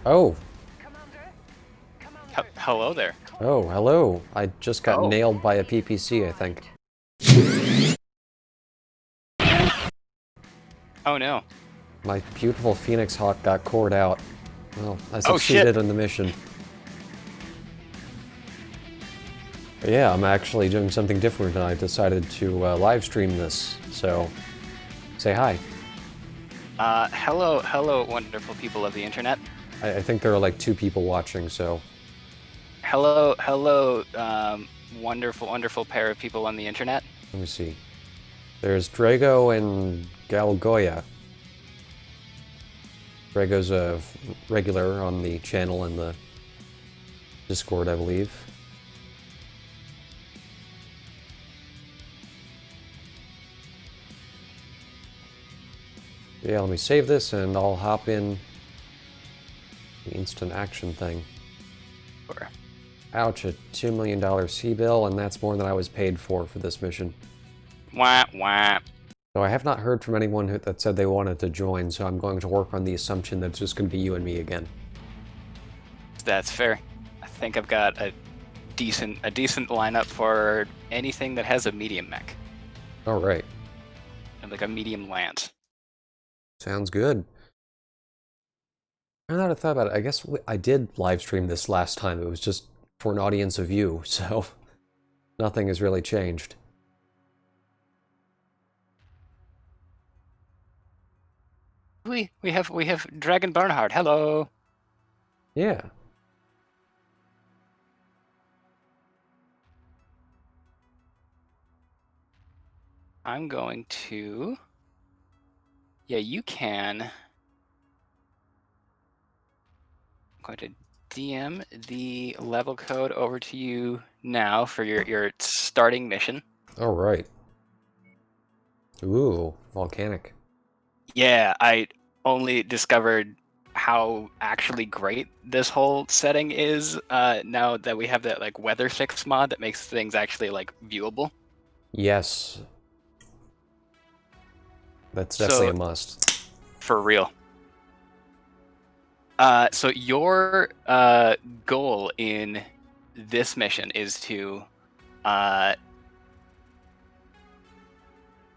Oh, Hello there. oh, hello. I just got Oh, nailed by a PPC, I think. oh no. My beautiful Phoenix Hawk got cored out. Well, I Oh shit. succeeded in the mission. But yeah, I'm actually doing something different, and I decided to live stream this. So, say hi. Hello, wonderful people of the internet. I think there are like 2 people watching, so Hello, wonderful pair of people on the internet. let me see. There's Drago and Galgoya. Drago's a regular on the channel and the Discord, I believe. Yeah, let me save this and I'll hop in the instant action thing. Sure. Ouch, a $2 million C-bill, and that's more than I was paid for this mission. Wah wah. So I have not heard from anyone that said they wanted to join, so I'm going to work on the assumption that it's just going to be you and me again. That's fair. I think I've got a decent lineup for anything that has a medium mech. Alright, And like a medium lance. sounds good. Now that I thought about it, I guess I did live stream this last time. It was just for an audience of you, so nothing has really changed. We have Dragon Bernhard. Hello. Yeah. I'm going to Yeah, you can. I'm going to DM the level code over to you now for your starting mission. Alright. Ooh, volcanic. Yeah, I only discovered how actually great this whole setting is now that we have that like weather fix mod that makes things actually like viewable. Yes, that's definitely So a must. for real. So your goal in this mission is to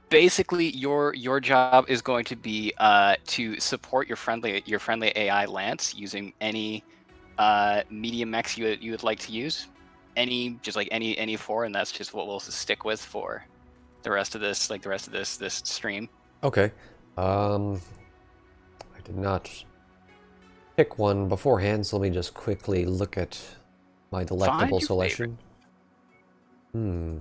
basically your job is going to be to support your friendly AI Lance using any medium mechs you would like to use, any four, and that's just what we'll stick with for the rest of this stream. Okay. I did not pick one beforehand, so let me just quickly look at my Find delectable your favorite. selection. Hmm.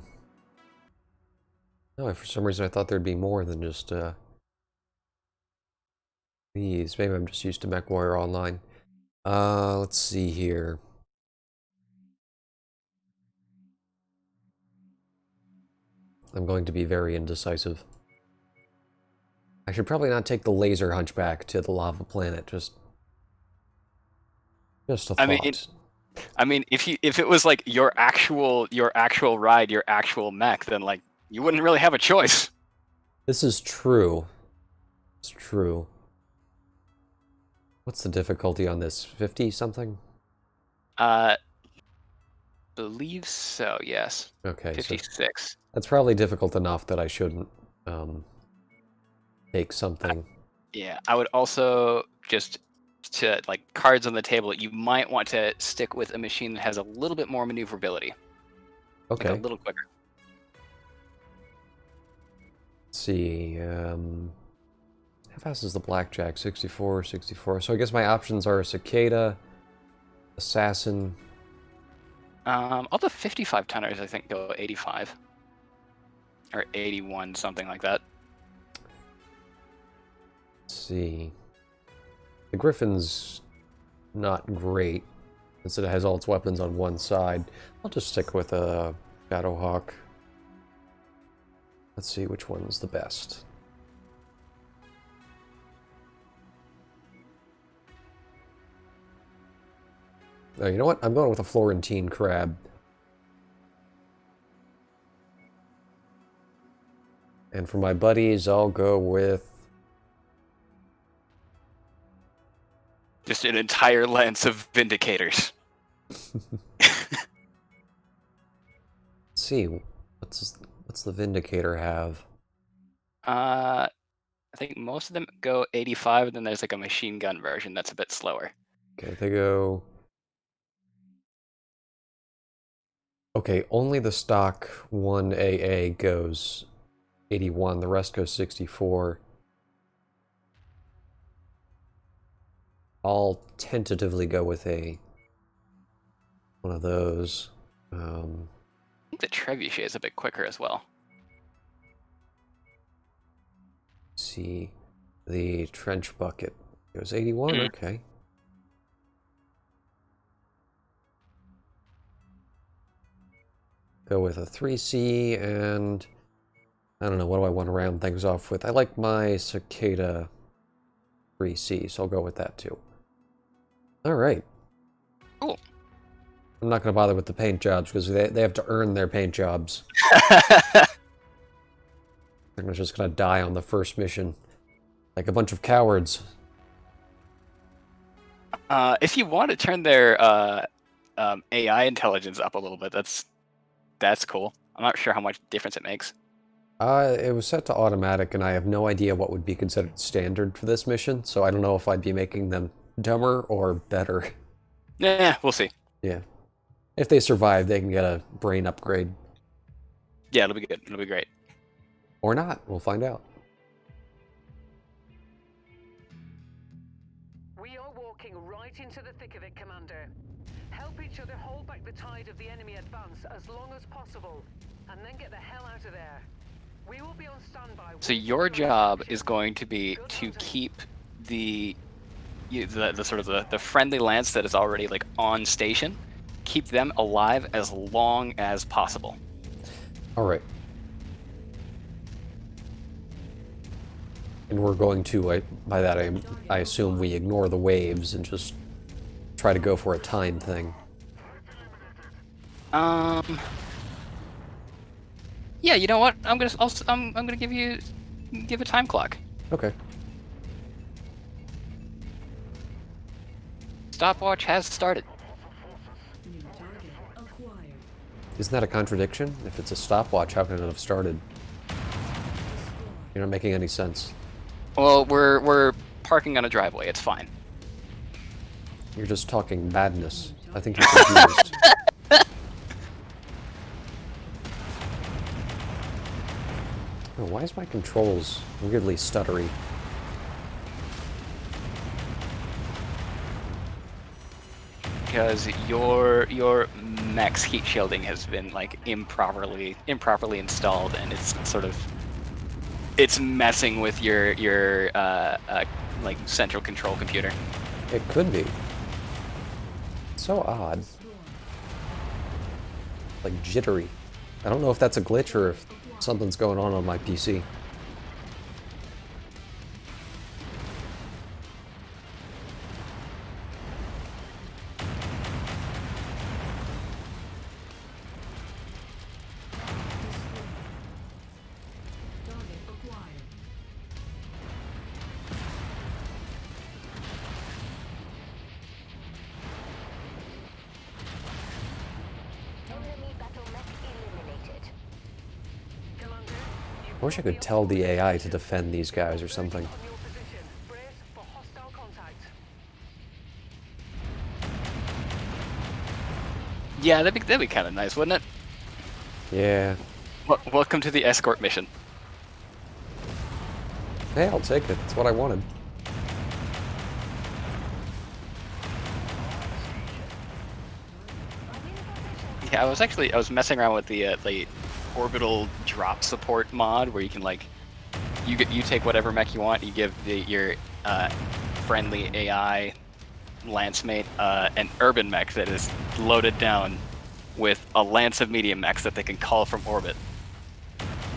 No, for some reason I thought there'd be more than just these. Maybe I'm just used to Mechwarrior Online. Let's see here. I'm going to be very indecisive. I should probably not take the laser hunchback to the lava planet. Just a I mean, thought. if it was like your actual ride, your actual mech, then like you wouldn't really have a choice. This is true. It's true. What's the difficulty on this? 50 something? Uh, believe so. Yes, Okay, so 56. that's probably difficult enough that I shouldn't um, take something. Yeah, I would also just to like cards on the table. You might want to stick with a machine that has a little bit more maneuverability, like a Okay. little quicker. Let's see. How fast is the blackjack? 64, 64. So I guess my options are cicada, assassin. All the 55 tonners I think go 85 or 81, something like that. Let's see. The griffin's not great since it has all its weapons on one side. I'll just stick with a Shadowhawk. Let's see which one's the best. You know what? I'm going with a Florentine crab. And for my buddies, I'll go with Just an entire lens of Vindicators. Let's see, what's the Vindicator have? I think most of them go 85, and then there's like a machine gun version that's a bit slower. Okay, they go... Okay, only the stock 1AA goes 81, the rest goes 64. I'll tentatively go with one of those. I think the Trebuchet is a bit quicker as well. See, the trench bucket goes 81, okay. Go with a 3C, and I don't know, what do I want to round things off with? I like my Cicada 3C, so I'll go with that too. Alright. Cool. I'm not going to bother with the paint jobs, because they have to earn their paint jobs. They're just going to die on the first mission. Like a bunch of cowards. If you want to turn their AI intelligence up a little bit, that's cool. I'm not sure how much difference it makes. It was set to automatic, and I have no idea what would be considered standard for this mission, so I don't know if I'd be making them dumber or better. Yeah, we'll see. Yeah. If they survive, they can get a brain upgrade. Yeah, it'll be good. It'll be great. Or not. We'll find out. We are walking right into the thick of it, Commander. Help each other hold back the tide of the enemy advance as long as possible, and then get the hell out of there. We will be on standby. So your job is going to be to keep the sort of the friendly lance that is already like on station, keep them alive as long as possible. All right. And we're going to, by that I assume we ignore the waves and just try to go for a time thing. Yeah, you know what? I'm gonna give a time clock. Okay. Stopwatch has started. Isn't that a contradiction? If it's a stopwatch, how can it have started? You're not making any sense. Well, we're parking on a driveway. It's fine. You're just talking madness. I think you're confused. Oh, why is my controls weirdly stuttery? Because your max heat shielding has been like improperly installed, and it's messing with your like central control computer. It could be. So odd. Like jittery. I don't know if that's a glitch or if something's going on my PC. I wish I could tell the AI to defend these guys or something. Yeah, that'd be kind of nice, wouldn't it? Yeah. Welcome to the escort mission. Hey, I'll take it. That's what I wanted. Yeah, I was messing around with the orbital drop support mod, where you can like you take whatever mech you want, you give your friendly AI lance mate an urban mech that is loaded down with a lance of medium mechs that they can call from orbit.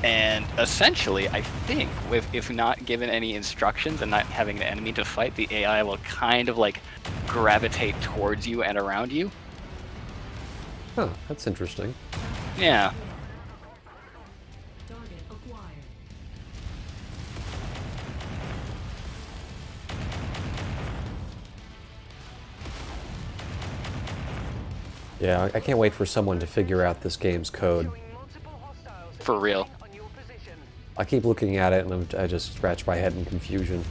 And essentially, I think if not given any instructions and not having an enemy to fight, the AI will kind of like gravitate towards you and around you. Huh, that's interesting. Yeah. Yeah, I can't wait for someone to figure out this game's code. Showing multiple hostiles For real. on your position. I keep looking at it and I just scratch my head in confusion.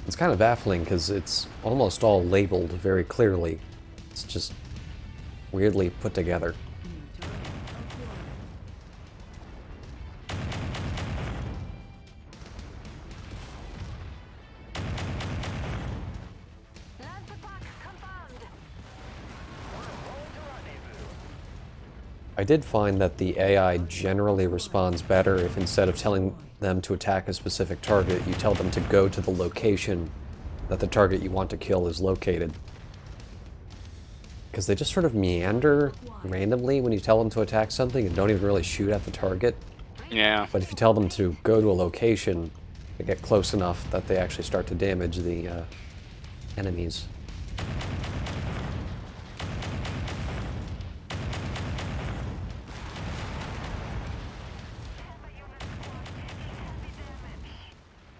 It's kind of baffling because it's almost all labeled very clearly. It's just weirdly put together. Lance attack confirmed. I did find that the AI generally responds better if instead of telling them to attack a specific target, you tell them to go to the location that the target you want to kill is located. Because they just sort of meander randomly when you tell them to attack something and don't even really shoot at the target. Yeah. But if you tell them to go to a location, they get close enough that they actually start to damage the enemies.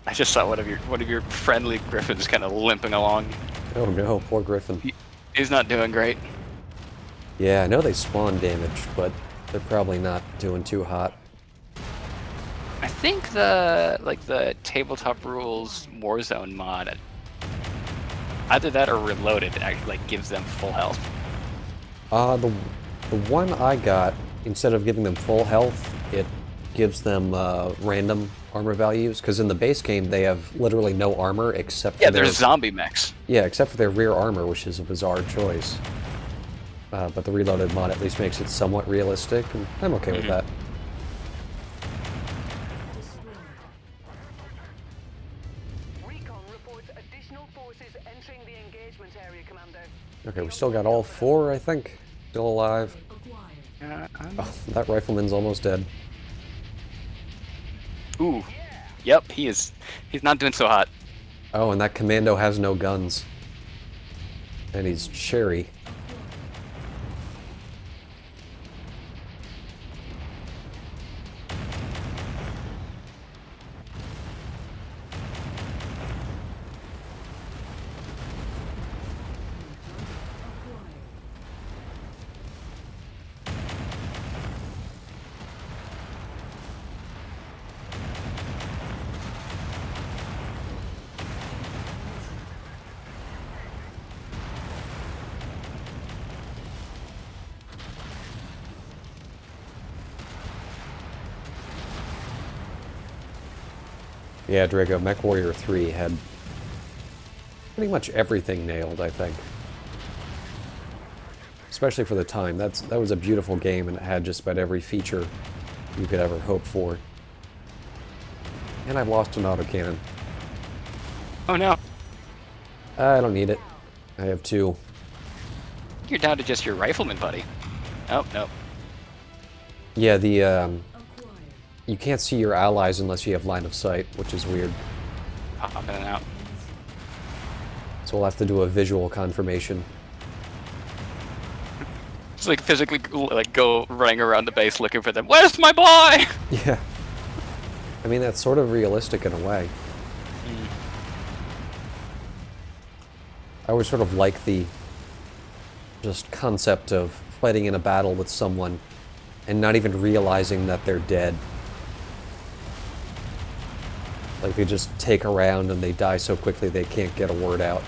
I just saw one of your friendly griffins kind of limping along. Oh no, poor Griffin. He's not doing great. Yeah, I know they spawn damage, but they're probably not doing too hot. I think the tabletop rules Warzone mod, either that or Reloaded actually gives them full health. The one I got, instead of giving them full health, it gives them random armor values. Because in the base game, they have literally no armor except for Yeah, their, there's zombie mechs. yeah, except for their rear armor, which is a bizarre choice. But the Reloaded mod at least makes it somewhat realistic, and I'm okay with that. Recon reports additional forces entering the engagement area, Commander. Okay, we still got all four, I think, still alive. Oh, that rifleman's almost dead. Ooh. Yep, he's not doing so hot. Oh, and that commando has no guns. And he's Sherry. Yeah, Drago, Mechwarrior 3 had pretty much everything nailed, I think. Especially for the time. That was a beautiful game, and it had just about every feature you could ever hope for. And I've lost an autocannon. Oh no. I don't need it. I have two. You're down to just your rifleman buddy. Oh, no. Yeah, you can't see your allies unless you have line of sight, which is weird. Pop in and out. So we'll have to do a visual confirmation. Just like physically like go running around the base looking for them. Where's my boy? Yeah. I mean, that's sort of realistic in a way. I always sort of like the just concept of fighting in a battle with someone and not even realizing that they're dead. Like they just take a round and they die so quickly they can't get a word out.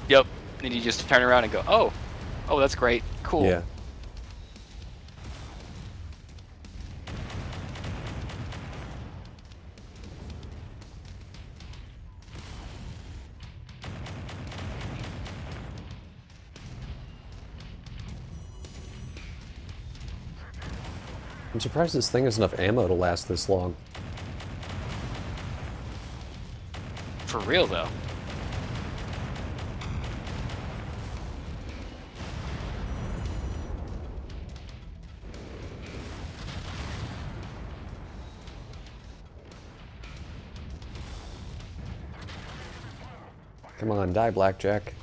Yep. Then you just turn around and go, oh, that's great, cool. Yeah. I'm surprised this thing has enough ammo to last this long. For real though. Come on, die, Blackjack.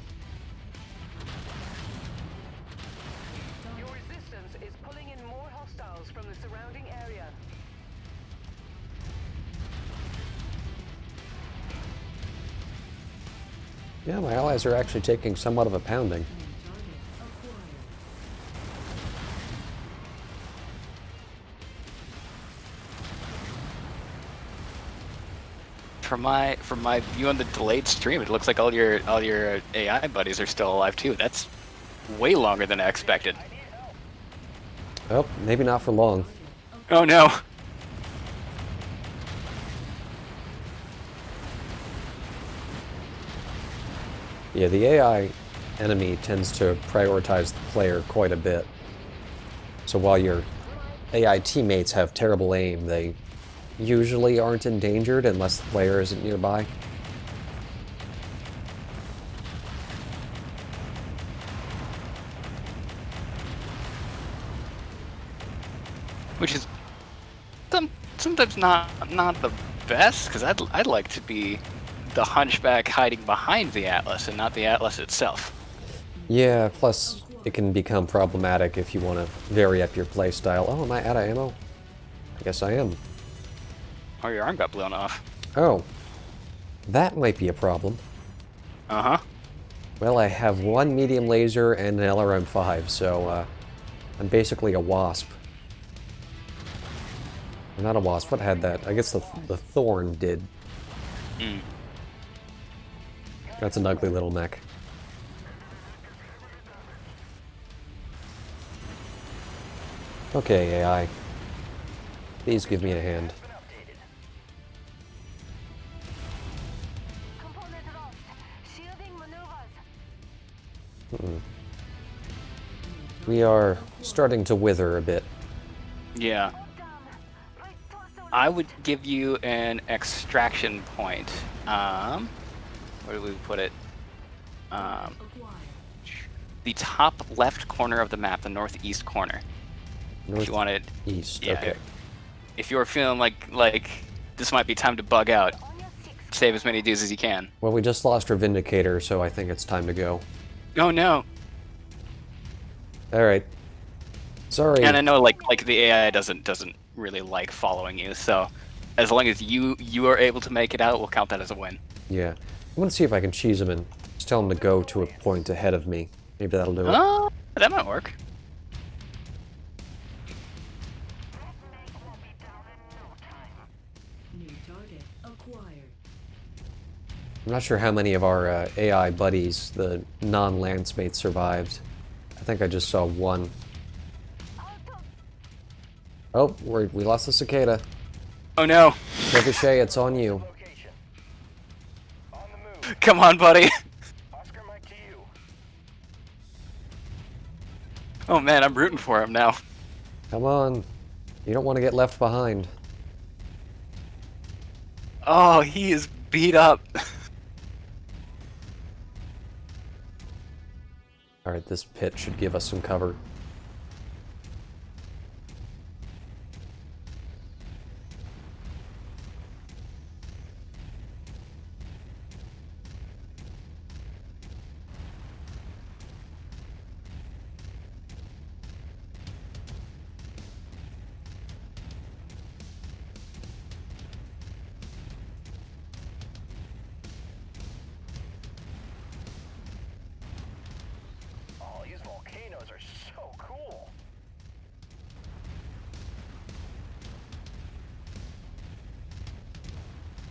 Your resistance is pulling in more hostiles from the surrounding area. Yeah, my allies are actually taking somewhat of a pounding. From my view on the delayed stream, it looks like all your AI buddies are still alive too. That's way longer than I expected. Oh, maybe not for long. Oh no. Yeah, the AI enemy tends to prioritize the player quite a bit. So while your AI teammates have terrible aim, they usually aren't endangered unless the player isn't nearby. Which is sometimes not the best, because I'd like to be the hunchback hiding behind the Atlas and not the Atlas itself. Yeah, plus it can become problematic if you want to vary up your playstyle. Oh, am I out of ammo? I guess I am. Or your arm got blown off. Oh, that might be a problem. Uh-huh. Well, I have one medium laser and an LRM-5, so I'm basically a wasp. Or not a wasp, what had that? I guess the Thorn did. Mm. That's an ugly little mech. Okay, AI. Please give me a hand. We are starting to wither a bit. Yeah. I would give you an extraction point. Where do we put it? The top left corner of the map, the northeast corner. If you want it, East, yeah. okay. If you're feeling like this might be time to bug out, save as many dudes as you can. Well, we just lost our Vindicator, so I think it's time to go. Oh no. Alright. Sorry. And I know like the AI doesn't really like following you, so as long as you are able to make it out, we'll count that as a win. Yeah. I'm gonna see if I can cheese him and just tell him to go to a point ahead of me. Maybe that'll do it. Oh, that might work. New target acquired. I'm not sure how many of our AI buddies, the non-lance mates, survived. I think I just saw one. Oh, we lost the cicada. Oh no. Ricochet, it's on you. Come on, buddy. Oh man, I'm rooting for him now. Come on. You don't want to get left behind. Oh, he is beat up. Alright, this pit should give us some cover.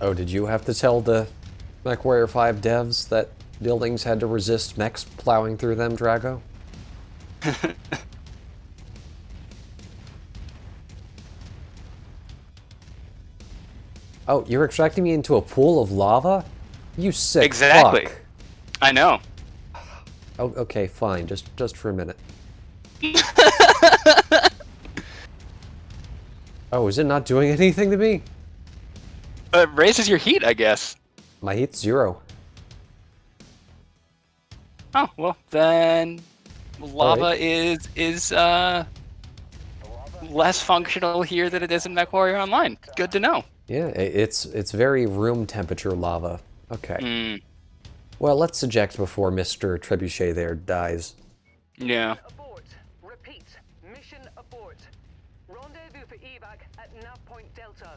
Oh, did you have to tell the Mechwarrior 5 devs that buildings had to resist mechs plowing through them, Drago? Oh, you're extracting me into a pool of lava? You sick Exactly. fuck. I know. Oh, okay, fine. Just for a minute. Oh, is it not doing anything to me? It raises your heat, I guess. My heat's 0. Oh, well, then lava Alright. is less functional here than it is in Mechwarrior Online. Good to know. Yeah, it's very room temperature lava. Okay. Mm, Well, let's eject before Mr. Trebuchet there dies. yeah. Abort. Repeat. Mission abort. Rendezvous for evac at nav point Delta.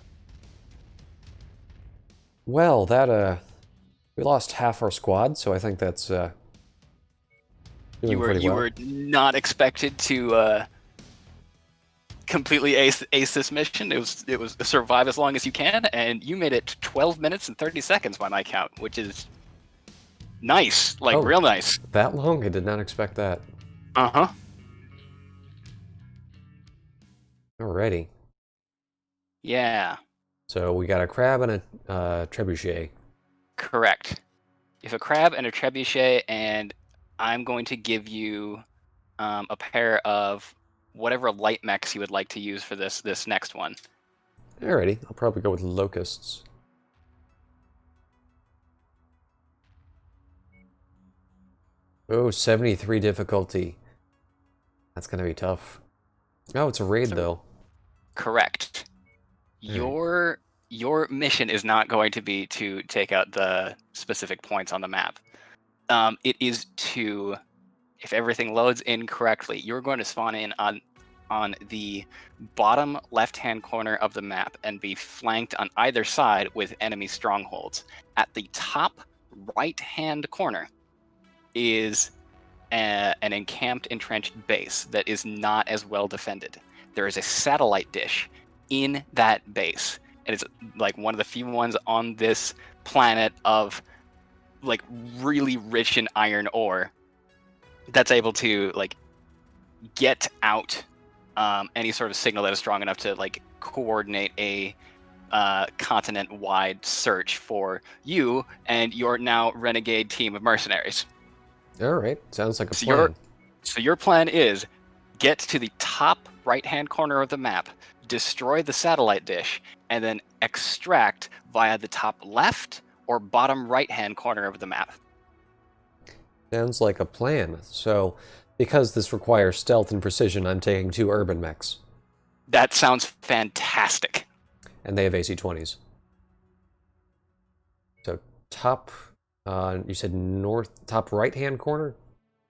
Well, that We lost half our squad, so I think that's doing You pretty well. were not expected to completely ace this mission. It was survive as long as you can, and you made it 12 minutes and 30 seconds by my count, which is nice, like Oh. real nice. That long? I did not expect that. Uh-huh. Alrighty. Yeah, So we got a crab and a trebuchet. correct. You have a crab and a trebuchet, and I'm going to give you a pair of whatever light mechs you would like to use for this next one. Alrighty, I'll probably go with locusts. Oh, 73 difficulty. That's gonna be tough. Oh, it's a raid though. Correct. Your mission is not going to be to take out the specific points on the map. It is to, if everything loads in correctly, you're going to spawn in on the bottom left-hand corner of the map and be flanked on either side with enemy strongholds. At the top right-hand corner is an encamped, entrenched base that is not as well defended. There is a satellite dish in that base. And it's like one of the few ones on this planet of like really rich in iron ore that's able to like get out any sort of signal that is strong enough to like coordinate a continent-wide search for you and your now renegade team of mercenaries. Alright, sounds like a plan. So your plan is get to the top right-hand corner of the map, destroy the satellite dish, and then extract via the top left or bottom right-hand corner of the map. Sounds like a plan. So, because this requires stealth and precision, I'm taking 2 urban mechs. That sounds fantastic. And they have AC-20s. So, top, you said north, top right-hand corner?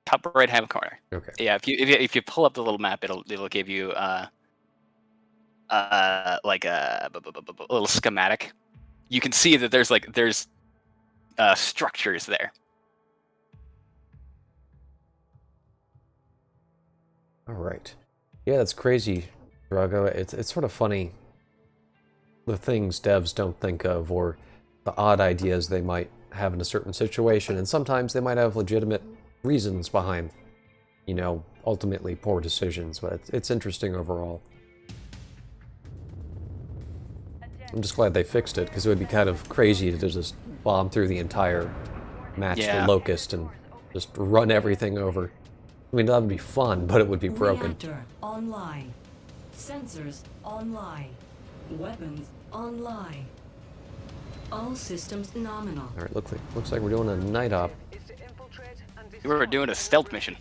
Top right-hand corner. Okay. Yeah, if you pull up the little map, it'll give you like a little schematic. You can see that there's structures there. All right. Yeah, that's crazy, Drago. It's sort of funny the things devs don't think of, or the odd ideas they might have in a certain situation, and sometimes they might have legitimate reasons behind, you know, ultimately poor decisions, but it's interesting overall. I'm just glad they fixed it, because it would be kind of crazy to just bomb through the entire match to Locust and just run everything over. I mean, that would be fun, but it would be broken. Reactor online. Sensors online. Weapons online. All systems nominal. All right, looks like we're doing a night op. We were doing a stealth mission.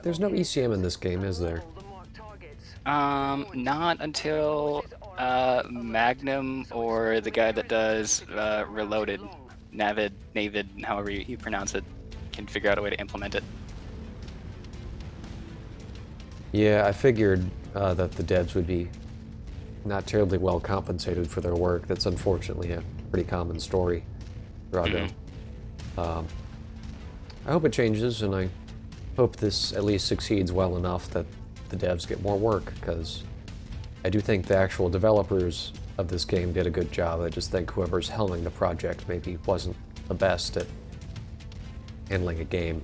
There's no ECM in this game, is there? Not until Magnum or the guy that does Reloaded, Navid, however you pronounce it, can figure out a way to implement it. Yeah, I figured that the devs would be not terribly well compensated for their work. That's unfortunately a pretty common story, Drago. I hope it changes, and I hope this at least succeeds well enough that the devs get more work, because I do think the actual developers of this game did a good job. I just think whoever's helming the project maybe wasn't the best at handling a game.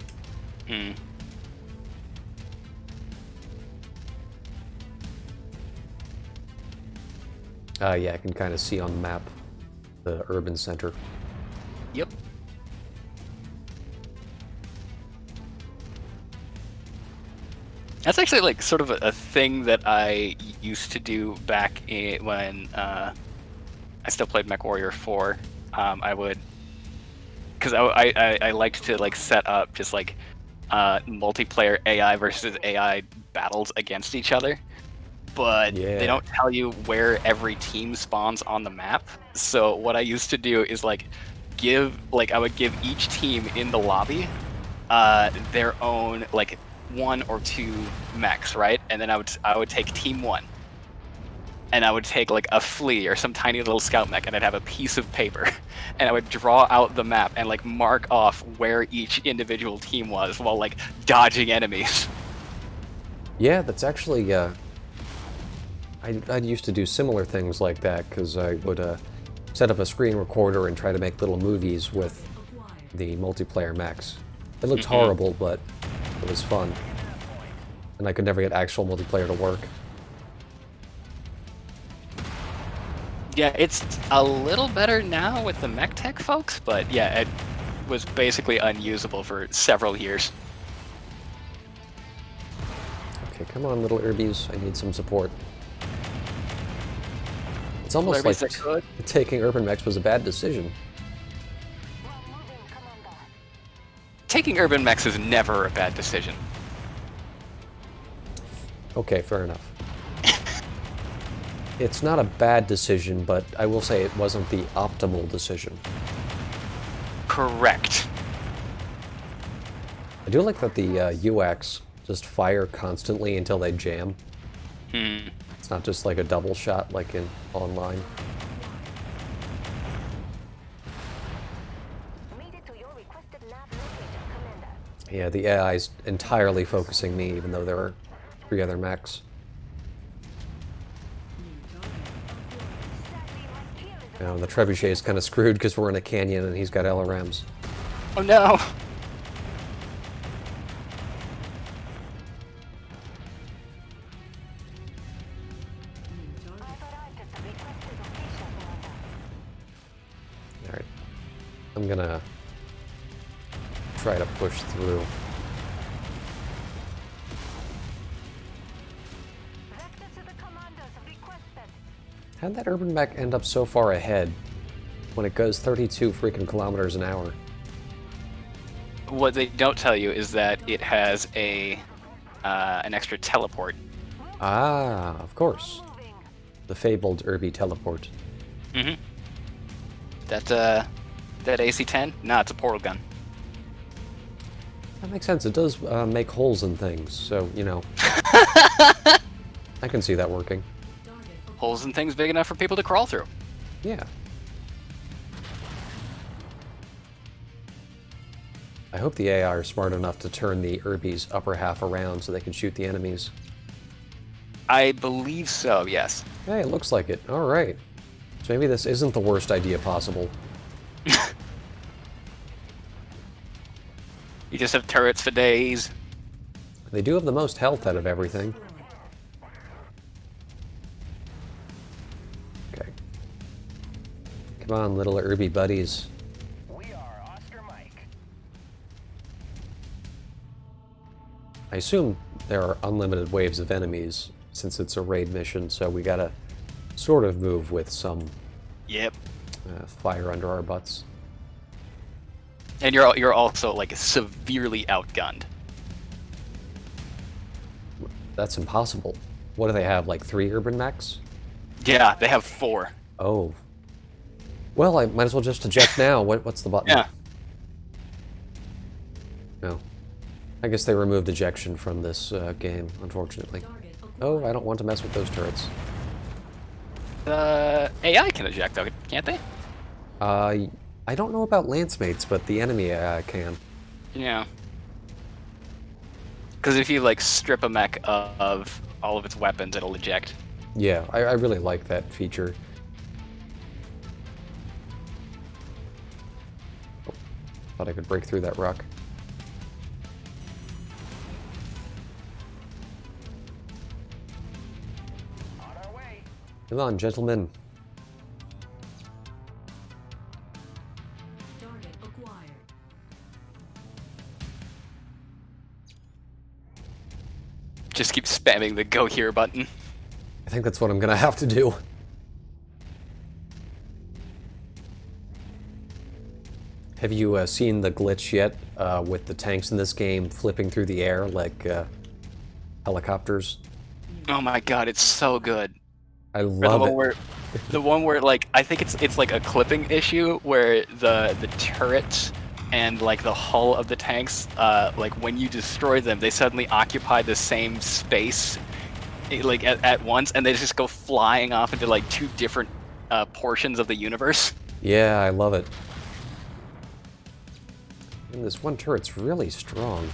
Yeah, I can kind of see on the map the urban center. Yep. That's actually like sort of a thing that I used to do back when I still played Mechwarrior 4. I would, because I liked to like set up just like multiplayer AI versus AI battles against each other, but they don't tell you where every team spawns on the map. So what I used to do is I would give each team in the lobby their own like 1 or 2 mechs, right? And then I would take team 1, and I would take like a flea or some tiny little scout mech, and I'd have a piece of paper, and I would draw out the map and like mark off where each individual team was while like dodging enemies. Yeah, that's actually, I used to do similar things like that, because I would set up a screen recorder and try to make little movies with the multiplayer mechs. It looked horrible, but it was fun. And I could never get actual multiplayer to work. Yeah, it's a little better now with the mech tech folks, but yeah, it was basically unusable for several years. Okay, come on, little Urbies. I need some support. It's almost Urbies like that could. taking urban mechs was a bad decision. Taking urban mechs is never a bad decision. Okay, fair enough. It's not a bad decision, but I will say it wasn't the optimal decision. Correct. I do like that the UX just fire constantly until they jam. It's not just like a double shot like in online. Yeah, the AI's entirely focusing me, even though there are 3 other mechs. You know, the trebuchet is kind of screwed because we're in a canyon and he's got LRMs. Oh no! Alright. I'm gonna try to push through. How'd that urban mech end up so far ahead when it goes 32 freaking kilometers an hour? What they don't tell you is that it has an extra teleport. Ah, of course. The fabled Urbi teleport. Mm-hmm. That AC-10? Nah, it's a portal gun. That makes sense. It does make holes in things, so, you know. I can see that working. Holes in things big enough for people to crawl through. Yeah. I hope the AI are smart enough to turn the Urbi's upper half around so they can shoot the enemies. I believe so, yes. Hey, it looks like it. Alright. So maybe this isn't the worst idea possible. You just have turrets for days. They do have the most health out of everything. Okay. Come on, little Urbi buddies. We are Oscar Mike. I assume there are unlimited waves of enemies since it's a raid mission, so we gotta sort of move with some Yep. fire under our butts. And you're also like severely outgunned. That's impossible. What do they have, like 3 urban mechs? Yeah, they have 4. Oh. Well, I might as well just eject now. What's the button? Yeah. No. I guess they removed ejection from this game, unfortunately. Oh, I don't want to mess with those turrets. The AI can eject though, can't they? I don't know about lance mates, but the enemy AI can. Yeah. Because if you like strip a mech of all of its weapons, it'll eject. Yeah, I really like that feature. Oh, thought I could break through that rock. On our way. Come on, gentlemen. Target acquired. Just keep spamming the go here button. I think that's what I'm gonna have to do. Have you seen the glitch yet with the tanks in this game flipping through the air like helicopters? Oh my god, it's so good. I Or love it. The one where like I think it's like a clipping issue where the turrets and like the hull of the tanks, like when you destroy them, they suddenly occupy the same space like at once, and they just go flying off into like 2 different portions of the universe. Yeah, I love it. And this one turret's really strong.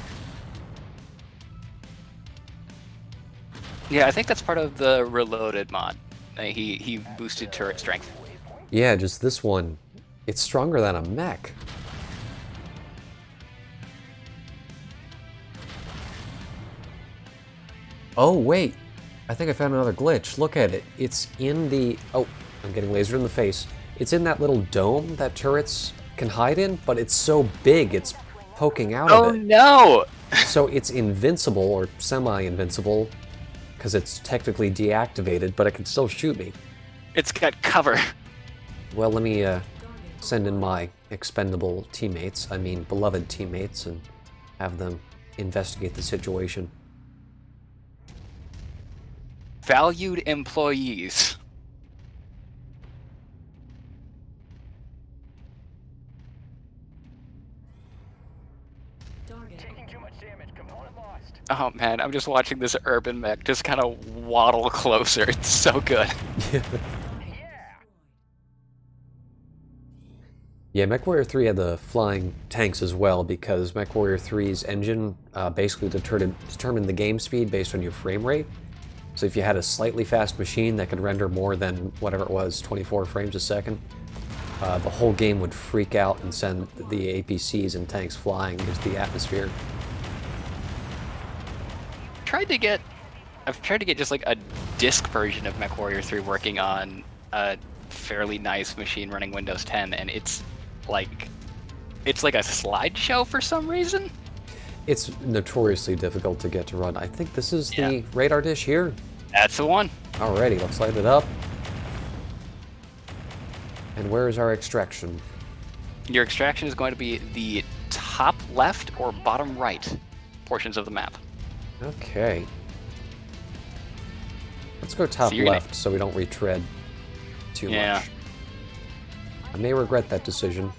Yeah, I think that's part of the Reloaded mod. He boosted turret strength. Yeah, just this one. It's stronger than a mech. Oh, wait. I think I found another glitch. Look at it. It's in the... Oh, I'm getting lasered in the face. It's in that little dome that turrets can hide in, but it's so big it's poking out of it. No! So it's invincible, or semi-invincible, because it's technically deactivated, but it can still shoot me. It's got cover. Well, let me send in my expendable teammates, I mean beloved teammates, and have them investigate the situation. Valued employees. Taking too much damage. Component lost. Oh man, I'm just watching this urban mech just kind of waddle closer. It's so good. Yeah. Yeah, Mechwarrior 3 had the flying tanks as well, because Mechwarrior 3's engine basically determined the game speed based on your frame rate. So if you had a slightly fast machine that could render more than whatever it was, 24 frames a second, the whole game would freak out and send the APCs and tanks flying into the atmosphere. I've tried to get just like a disk version of Mechwarrior 3 working on a fairly nice machine running Windows 10, and it's like a slideshow for some reason. It's notoriously difficult to get to run. I think this is the radar dish here. That's the one. Alrighty, let's light it up. And where is our extraction? Your extraction is going to be the top left or bottom right portions of the map. Okay. Let's go top So you're gonna- left so we don't retread too Yeah. much. I may regret that decision.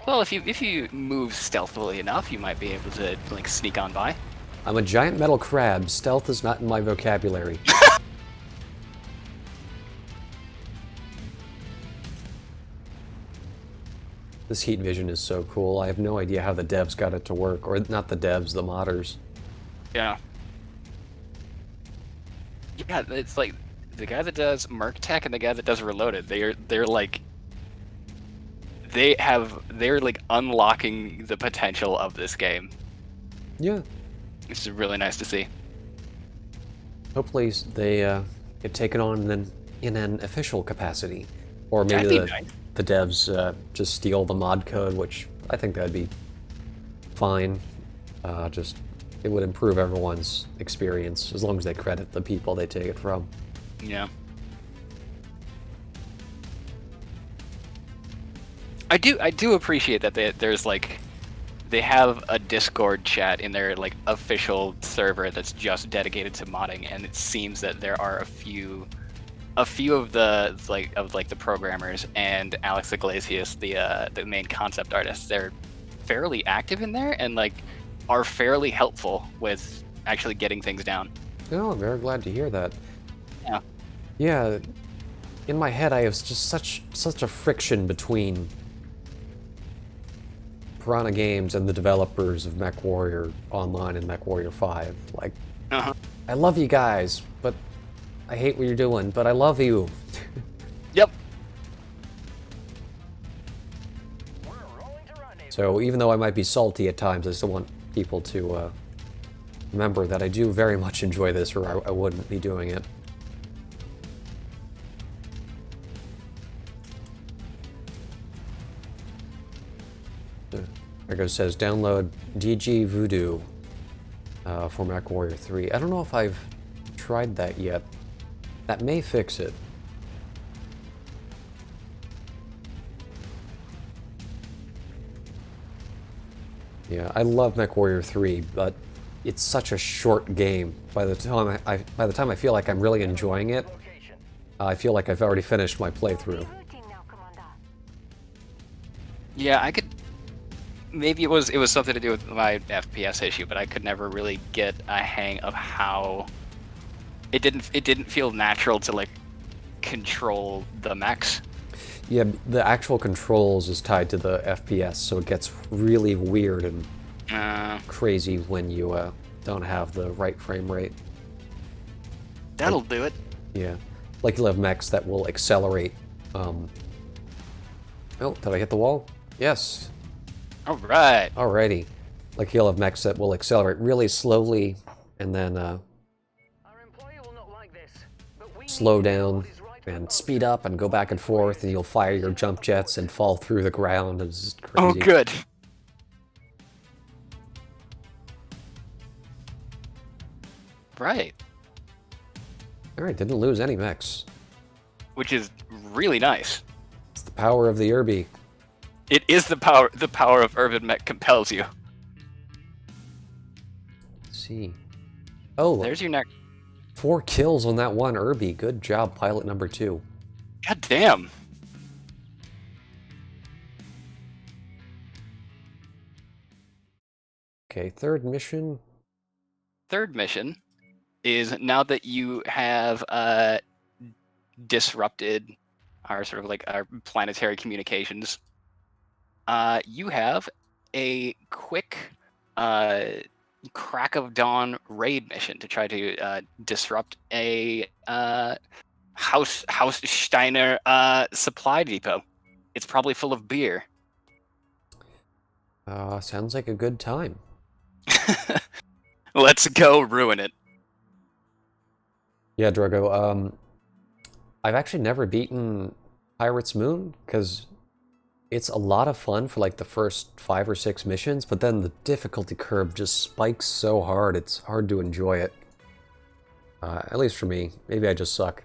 Well, if you move stealthily enough, you might be able to like sneak on by. I'm a giant metal crab. Stealth is not in my vocabulary. This heat vision is so cool. I have no idea how the devs got it to work. Or not the devs, the modders. Yeah. Yeah, it's like the guy that does Merc Tech and the guy that does Reloaded. They're like they're like unlocking the potential of this game. Yeah. Which is really nice to see. Hopefully they get taken on in an official capacity. Or maybe That'd be nice. the devs just steal the mod code, which I think that'd be fine. Just it would improve everyone's experience as long as they credit the people they take it from. Yeah. I do appreciate that there's like they have a Discord chat in their like official server that's just dedicated to modding, and it seems that there are a few of the the programmers and Alex Iglesias, the main concept artist. They're fairly active in there and like are fairly helpful with actually getting things down. Oh, I'm very glad to hear that. Yeah. Yeah, in my head I have just such a friction between Piranha Games and the developers of Mechwarrior Online and Mechwarrior 5. Like, I love you guys, but I hate what you're doing, but I love you. Yep. We're rolling to rendezvous. So even though I might be salty at times, I still want people to remember that I do very much enjoy this, or I wouldn't be doing it. Ergo says, download DG Voodoo for Mechwarrior 3. I don't know if I've tried that yet. That may fix it. Yeah, I love Mechwarrior 3, but it's such a short game. By the time I feel like I'm really enjoying it, Location. I feel like I've already finished my playthrough. Yeah, I could. Maybe it was something to do with my FPS issue, but I could never really get a hang of how It didn't feel natural to like control the mechs. Yeah, the actual controls is tied to the FPS, so it gets really weird and crazy when you don't have the right frame rate. That'll do it. Yeah, like you'll have mechs that will accelerate. Oh, did I hit the wall? Yes. All right. Alrighty. Like you'll have mechs that will accelerate really slowly and then Our employer will not like this, but we slow need to know down what is right for and us. speed up and go back and forth, and you'll fire your jump jets and fall through the ground. It's just Oh, crazy. good. Right. Alright, didn't lose any mechs. Which is really nice. It's the power of the Irby. It is the power of urban mech compels you. Let's see. Oh, There's your next. 4 kills on that one Irby. Good job, pilot number 2. God damn. Okay, third mission. Third mission is now that you have disrupted our sort of like our planetary communications. You have a quick crack of dawn raid mission to try to disrupt a Haus Steiner supply depot. It's probably full of beer. Sounds like a good time. Let's go ruin it. Yeah, Drogo, I've actually never beaten Pirate's Moon, because it's a lot of fun for like the first 5 or 6 missions, but then the difficulty curve just spikes so hard, it's hard to enjoy it. At least for me. Maybe I just suck.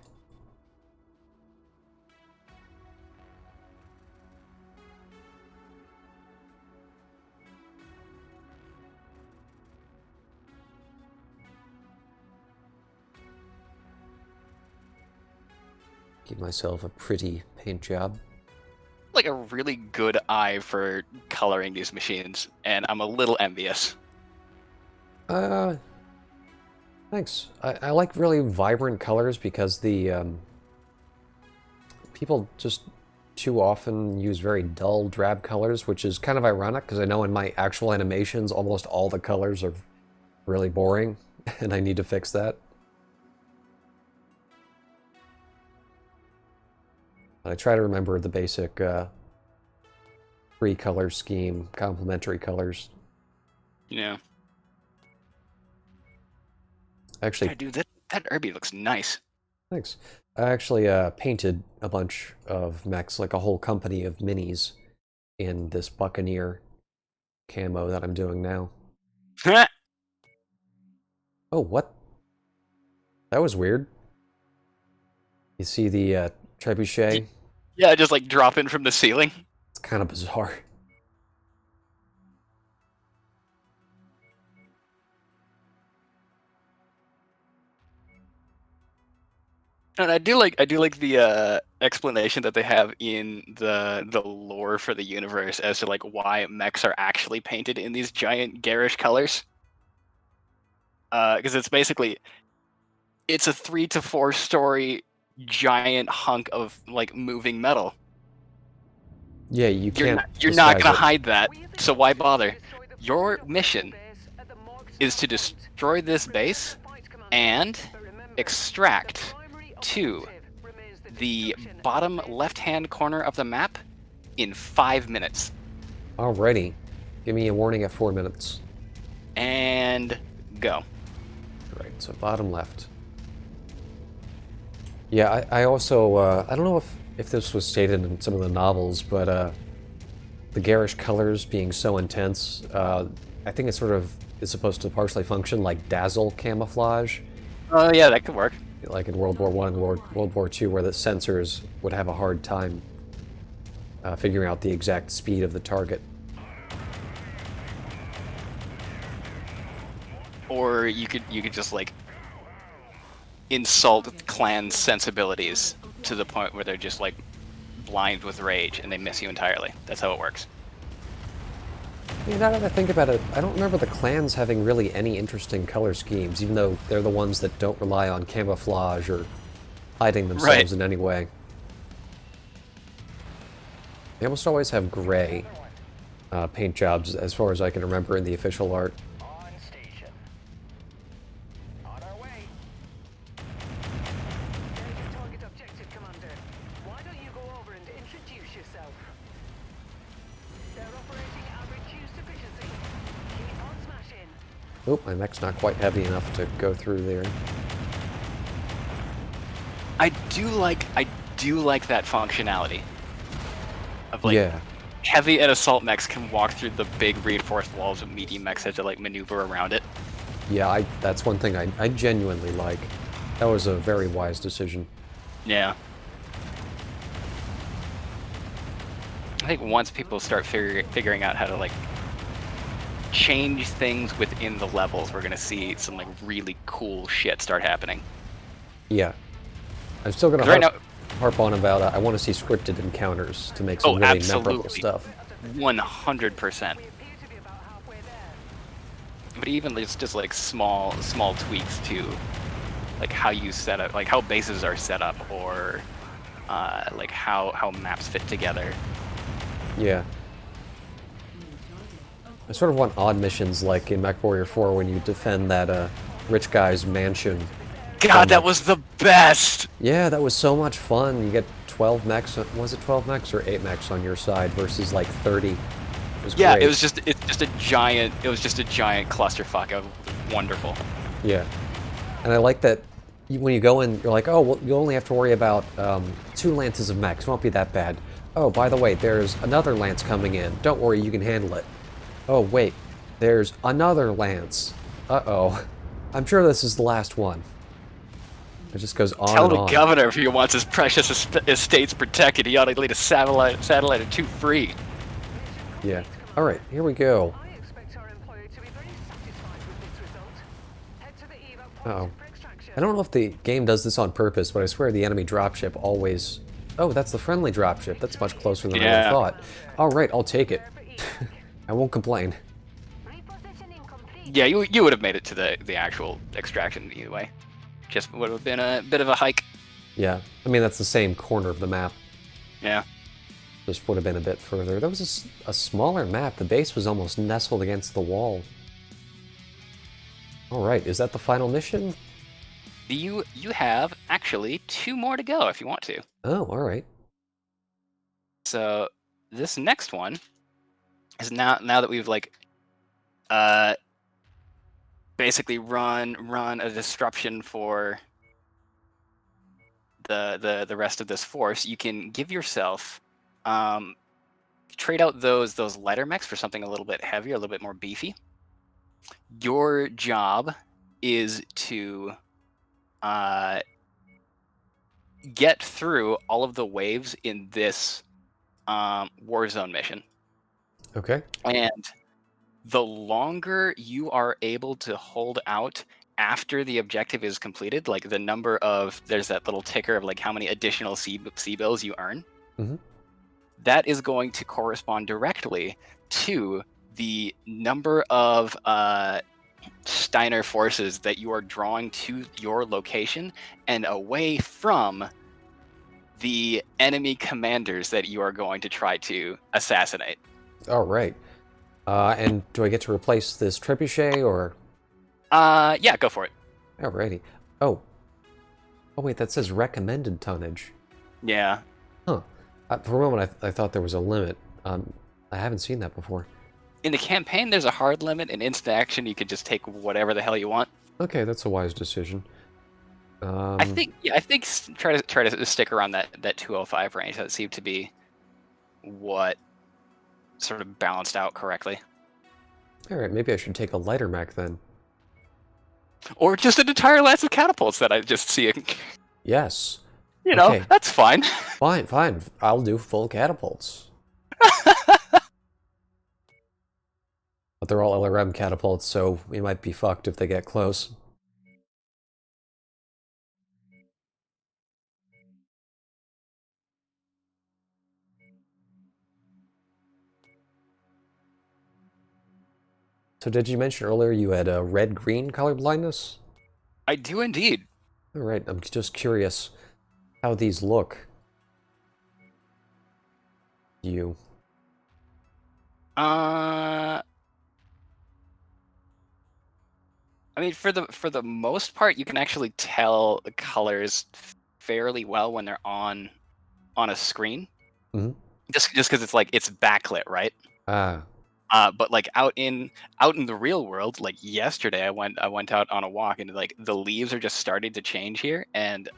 Give myself a pretty paint job. Like a really good eye for coloring these machines, and I'm a little envious. Thanks. I like really vibrant colors because the people just too often use very dull, drab colors, which is kind of ironic because I know in my actual animations almost all the colors are really boring, and I need to fix that. I try to remember the basic 3-color scheme, complementary colors. Yeah. Actually, Yeah, dude, that Irby looks nice. thanks. I actually painted a bunch of mechs, like a whole company of minis, in this Buccaneer camo that I'm doing now. Oh, what? That was weird. You see the trebuchet? Yeah, just like drop in from the ceiling. It's kind of bizarre. And I do like the explanation that they have in the lore for the universe as to like why mechs are actually painted in these giant garish colors. Because it's basically it's a 3 to 4 story giant hunk of like moving metal. Yeah, you can't. You're not disguise gonna it. hide that, We have been so why asked to bother? destroy the Your Federal mission base at the Morgue is to Point. destroy this base Prepare to fight, Commander. and But remember, extract the primary to objective remains the destruction of bottom the base. left-hand corner of the map in 5 minutes. Alrighty. Give me a warning at 4 minutes. And go. Right, so bottom left. Yeah, I also, I don't know if this was stated in some of the novels, but the garish colors being so intense, I think it sort of is supposed to partially function like dazzle camouflage, Oh yeah, that could work. like in World War I and World War II, where the sensors would have a hard time figuring out the exact speed of the target. Or you could just like insult clan sensibilities to the point where they're just like blind with rage and they miss you entirely. That's how it works. Yeah, now that I think about it, I don't remember the clans having really any interesting color schemes, even though they're the ones that don't rely on camouflage or hiding themselves in any way. They almost always have gray paint jobs, as far as I can remember in the official art. On station. On our way. There's your target objective, Commander. Why don't you go over and introduce yourself? They're operating at reduced efficiency. Keep on smashing. Oop, my mech's not quite heavy enough to go through there. I do like that functionality of like Yeah. heavy and assault mechs can walk through the big reinforced walls, but medium mechs have to like maneuver around it. Yeah, that's one thing I genuinely like. That was a very wise decision. Yeah. I think once people start figuring out how to like change things within the levels, we're gonna see some like really cool shit start happening. Yeah. I'm still gonna 'Cause right now, harp on about I want to see scripted encounters to make some really memorable absolutely. stuff. 100%. We appear to be about halfway there. But even just like small tweaks to like how you set up, like how bases are set up, or like how maps fit together. Yeah. I sort of want odd missions like in Mechwarrior 4 when you defend that rich guy's mansion. God, that was the best! Yeah, that was so much fun. You get 12 mechs, was it 12 mechs or 8 mechs on your side versus like 30. It was Yeah, great. it's just a giant clusterfuck. It was wonderful. Yeah. And I like that when you go in, you're like, oh, well, you only have to worry about 2 lances of mechs. Won't be that bad. Oh, by the way, there's another lance coming in. Don't worry, you can handle it. Oh, wait. There's another lance. Uh-oh. I'm sure this is the last one. It just goes on Tell and the on. governor if he wants his precious estates protected, he ought to lead a satellite or two free. Yeah. Alright, here we go. I expect our employer to be very satisfied with this result. Head to the evac Uh-oh. point for extraction. I don't know if the game does this on purpose, but I swear the enemy dropship always... Oh, that's the friendly dropship. That's much closer than I would have Yeah. thought. Alright, I'll take it. I won't complain. Repositioning complete. Yeah, you would have made it to the actual extraction either way. Just would have been a bit of a hike. Yeah, I mean, that's the same corner of the map. Yeah. Just would have been a bit further. That was a smaller map. The base was almost nestled against the wall. Alright, is that the final mission? You have actually 2 more to go if you want to. Oh, alright. So this next one is now that we've like basically run a disruption for the rest of this force, you can give yourself trade out those lighter mechs for something a little bit heavier, a little bit more beefy. Your job is to get through all of the waves in this Warzone mission. Okay. And the longer you are able to hold out after the objective is completed, like the number of, there's that little ticker of like how many additional C bills you earn, Mhm. that is going to correspond directly to the number of Steiner forces that you are drawing to your location and away from the enemy commanders that you are going to try to assassinate. Alright. And do I get to replace this trebuchet, or... Yeah, go for it. Alrighty. Oh. Oh, wait, that says recommended tonnage. Yeah. Huh. For a moment, I thought there was a limit. I haven't seen that before. In the campaign, there's a hard limit. In instant action, you could just take whatever the hell you want. Okay, that's a wise decision. I think try to stick around that 205 range. That seemed to be what sort of balanced out correctly. Alright, maybe I should take a lighter mech then. Or just an entire lance of catapults that I just see. Yes. You know, Okay. that's fine. Fine, fine. I'll do full catapults. But they're all LRM catapults, so we might be fucked if they get close. So did you mention earlier you had a red-green color blindness? I do indeed. All right, I'm just curious how these look. You. I mean, for the most part, you can actually tell the colors fairly well when they're on a screen. Mhm. Just because it's like it's backlit, right? Ah, But like out in the real world, like yesterday, I went out on a walk, and like the leaves are just starting to change here, and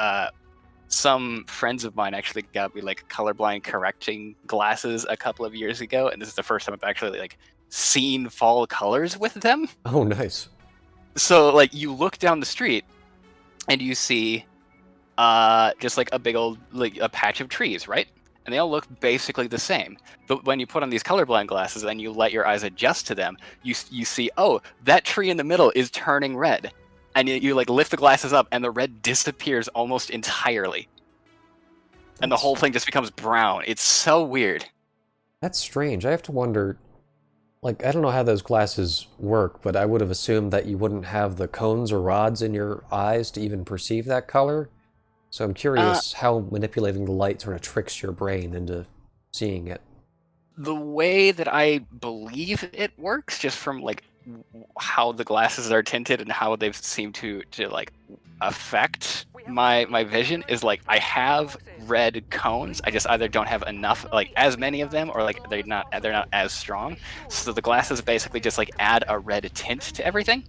some friends of mine actually got me like colorblind correcting glasses a couple of years ago, and this is the first time I've actually like seen fall colors with them. oh, nice. So like you look down the street and you see just like a big old like a patch of trees, right? And they all look basically the same. But when you put on these colorblind glasses and you let your eyes adjust to them, you see, oh, that tree in the middle is turning red. And you like lift the glasses up and the red disappears almost entirely. And the whole thing just becomes brown. It's so weird. That's strange. I have to wonder, like, I don't know how those glasses work, but I would have assumed that you wouldn't have the cones or rods in your eyes to even perceive that color. So I'm curious how manipulating the light sort of tricks your brain into seeing it. The way that I believe it works, just from like how the glasses are tinted and how they've seemed to like affect my vision, is like I have red cones. I just either don't have enough, like as many of them, or like they're not as strong. So the glasses basically just like add a red tint to everything.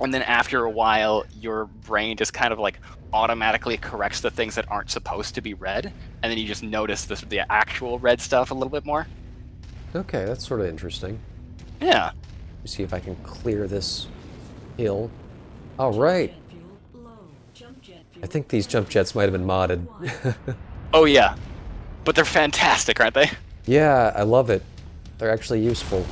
And then after a while, your brain just kind of like automatically corrects the things that aren't supposed to be red, and then you just notice the actual red stuff a little bit more. Okay, that's sort of interesting. Yeah. Let me see if I can clear this hill. All right. Jet fuel low. Jump jet fuel I think these jump jets might have been modded. Oh yeah. But they're fantastic, aren't they? Yeah, I love it. They're actually useful.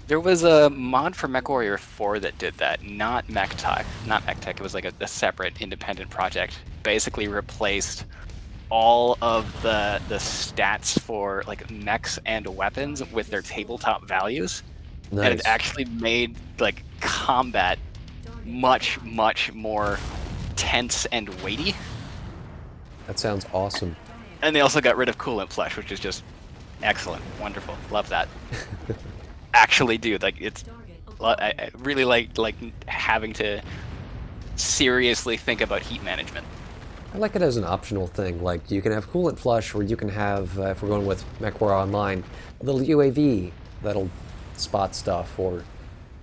There was a mod for Mechwarrior 4 that did that, not MechTech. It was like a separate independent project. Basically replaced all of the stats for like mechs and weapons with their tabletop values. Nice. And it actually made like combat much more tense and weighty. That sounds awesome. And they also got rid of coolant flush, which is just excellent, wonderful, love that. Actually, dude, like it's, I really like having to seriously think about heat management. I like it as an optional thing. Like, you can have coolant flush, or you can have, if we're going with Mechwarrior Online, a little UAV that'll spot stuff, or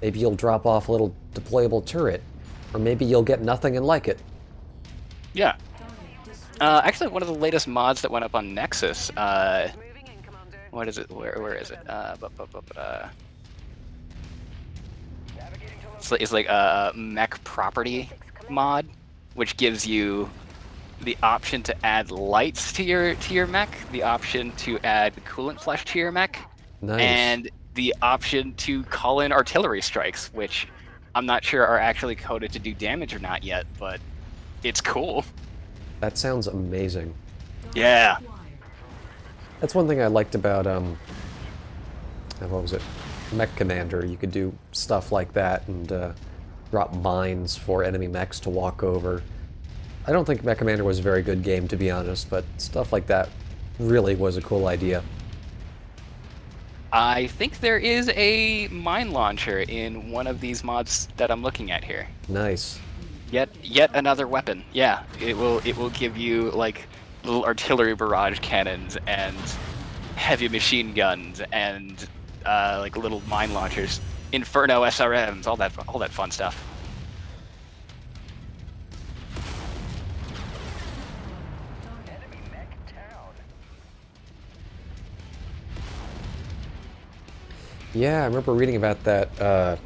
maybe you'll drop off a little deployable turret, or maybe you'll get nothing and like it. Yeah. Actually, one of the latest mods that went up on Nexus, what is it? Where is it? It's like a mech property mod, which gives you the option to add lights to your mech, the option to add coolant flush to your mech, Nice. and the option to call in artillery strikes, which I'm not sure are actually coded to do damage or not yet, but it's cool. That sounds amazing. Yeah. That's one thing I liked about, what was it? Mech Commander. You could do stuff like that and drop mines for enemy mechs to walk over. I don't think Mech Commander was a very good game, to be honest, but stuff like that really was a cool idea. I think there is a mine launcher in one of these mods that I'm looking at here. Nice. Yet another weapon. Yeah, it will give you like little artillery barrage cannons and heavy machine guns and like little mine launchers, Inferno SRMs, all that fun stuff. Enemy mech down. Yeah, I remember reading about that.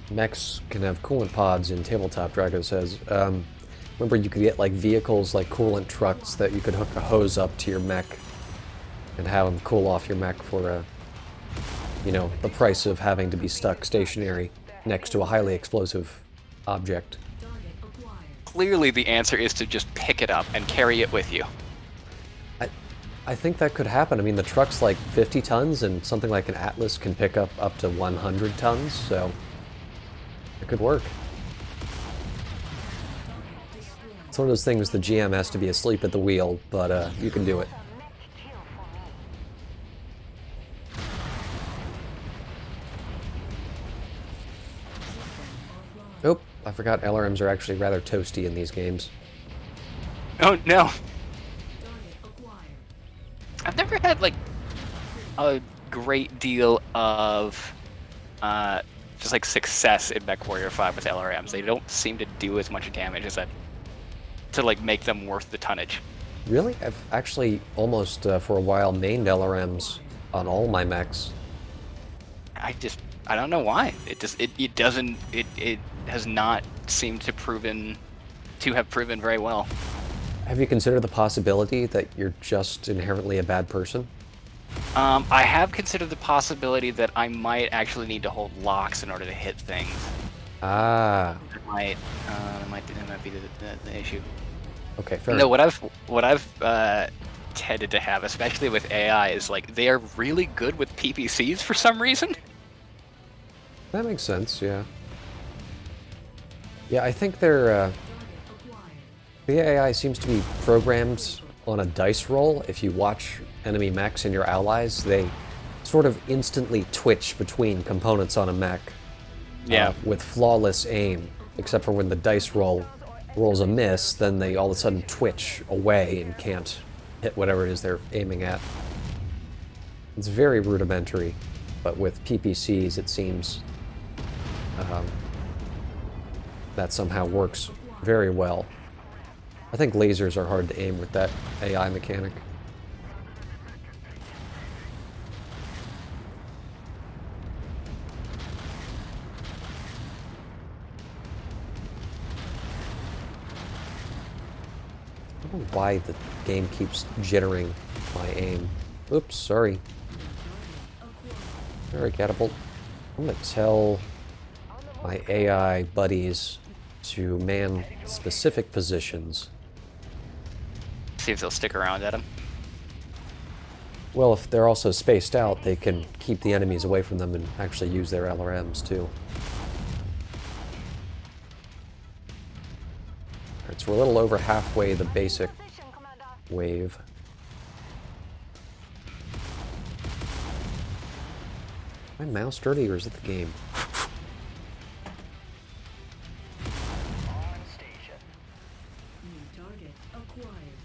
Mechs can have coolant pods in Tabletop, Drago says. Remember you could get like vehicles like coolant trucks that you could hook a hose up to your mech and have them cool off your mech for you know, the price of having to be stuck stationary next to a highly explosive object. Clearly the answer is to just pick it up and carry it with you. I think that could happen. I mean, the truck's like 50 tons, and something like an Atlas can pick up to 100 tons, so it could work. It's one of those things the GM has to be asleep at the wheel, but you can do it. Mech kill for me. Oh, I forgot LRMs are actually rather toasty in these games. Oh no! Target acquired. I've never had like a great deal of just like success in Mechwarrior 5 with LRMs. They don't seem to do as much damage as that to like make them worth the tonnage. Really? I've actually almost, for a while, mained LRMs on all my mechs. I don't know why. It has not seemed to have proven very well. Have you considered the possibility that you're just inherently a bad person? I have considered the possibility that I might actually need to hold locks in order to hit things. Ah, That might be the issue. okay, fair No, enough. what I've tended to have, especially with AI, is like they are really good with PPCs for some reason. That makes sense, yeah. Yeah, I think they're, Target acquired. the AI seems to be programmed on a dice roll. If you watch enemy mechs and your allies, they sort of instantly twitch between components on a mech. Yeah. With flawless aim, except for when the dice rolls a miss, then they all of a sudden twitch away and can't hit whatever it is they're aiming at. It's very rudimentary, but with PPCs it seems that somehow works very well. I think lasers are hard to aim with that AI mechanic. I don't know why the game keeps jittering my aim. Oops, sorry. Sorry, Catapult. I'm gonna tell my AI buddies to man specific positions. See if they'll stick around at him. Well, if they're also spaced out, they can keep the enemies away from them and actually use their LRMs too. Alright, so we're a little over halfway the basic Position, Commander. wave. My mouse dirty, or is it the game? On station. New target acquired.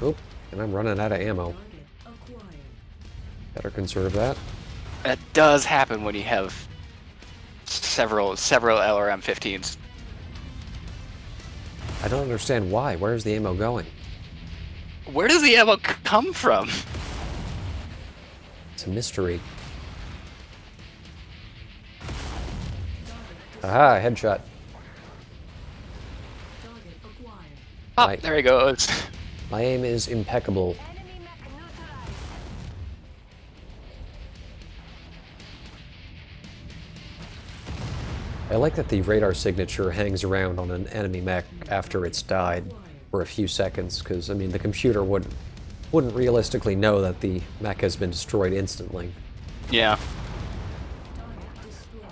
Oop, and I'm running out of ammo. Target acquired. Better conserve that. That does happen when you have several LRM-15s. I don't understand why. Where's the ammo going? Where does the ammo come from? It's a mystery. Aha, headshot. Target acquired. Oh, Right. there he goes. My aim is impeccable. Enemy mech neutralized. I like that the radar signature hangs around on an enemy mech after it's died for a few seconds, because, I mean, the computer wouldn't realistically know that the mech has been destroyed instantly. Yeah. Target destroyed.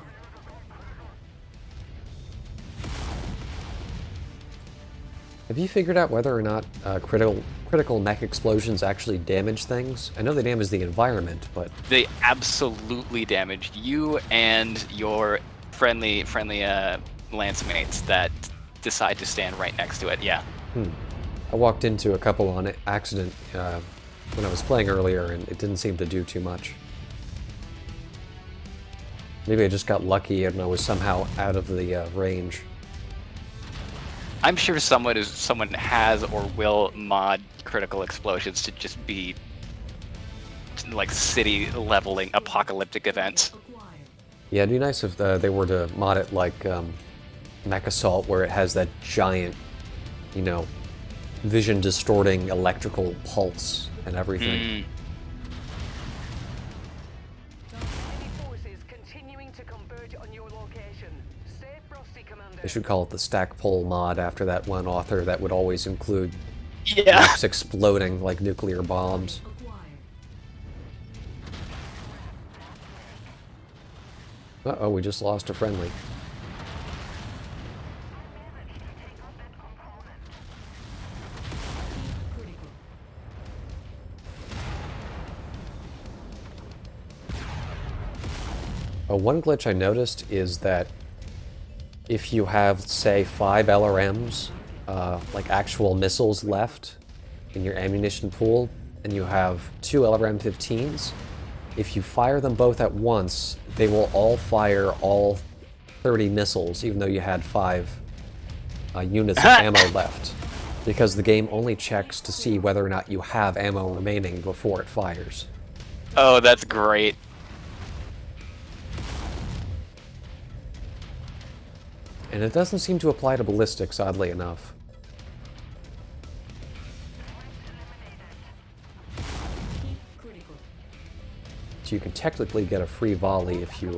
Have you figured out whether or not critical mech explosions actually damage things? I know they damage the environment, but They absolutely damaged you and your friendly lance mates that decide to stand right next to it. Yeah. I walked into a couple on accident when I was playing earlier, and it didn't seem to do too much. Maybe I just got lucky and I was somehow out of the range. I'm sure someone has or will mod critical explosions to just be like city leveling apocalyptic events. Acquired. Yeah, it'd be nice if they were to mod it like Mech Assault, where it has that giant, you know, vision distorting electrical pulse and everything. They should call it the Stackpole mod after that one author that would always include Yeah. maps exploding like nuclear bombs. Acquired. Uh-oh, we just lost a friendly. Critical. One glitch I noticed is that if you have, say, 5 LRMs, like actual missiles left in your ammunition pool, and you have 2 LRM-15s, if you fire them both at once, they will all fire all 30 missiles, even though you had 5 units of ammo left. Because the game only checks to see whether or not you have ammo remaining before it fires. Oh, that's great. And it doesn't seem to apply to ballistics, oddly enough. Heat critical. So you can technically get a free volley if you,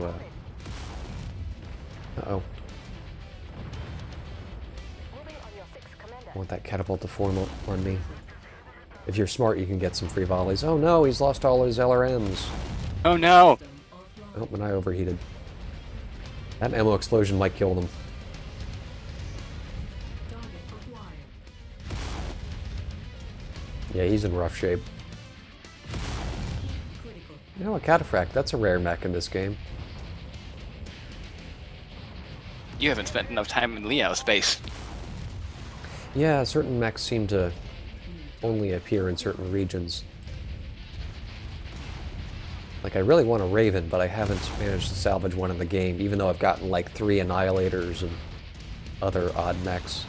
Uh-oh. Moving on your 6, Commander. I want that catapult to form on me. If you're smart, you can get some free volleys. Oh no, he's lost all his LRMs. Oh no. System offline. Oh, and I overheated. That ammo explosion might kill them. Target acquired. Yeah, he's in rough shape. Heat critical. You know, a cataphract, that's a rare mech in this game. You haven't spent enough time in Leo space. Yeah, certain mechs seem to only appear in certain regions. Like, I really want a Raven, but I haven't managed to salvage one in the game, even though I've gotten like 3 Annihilators and other odd mechs.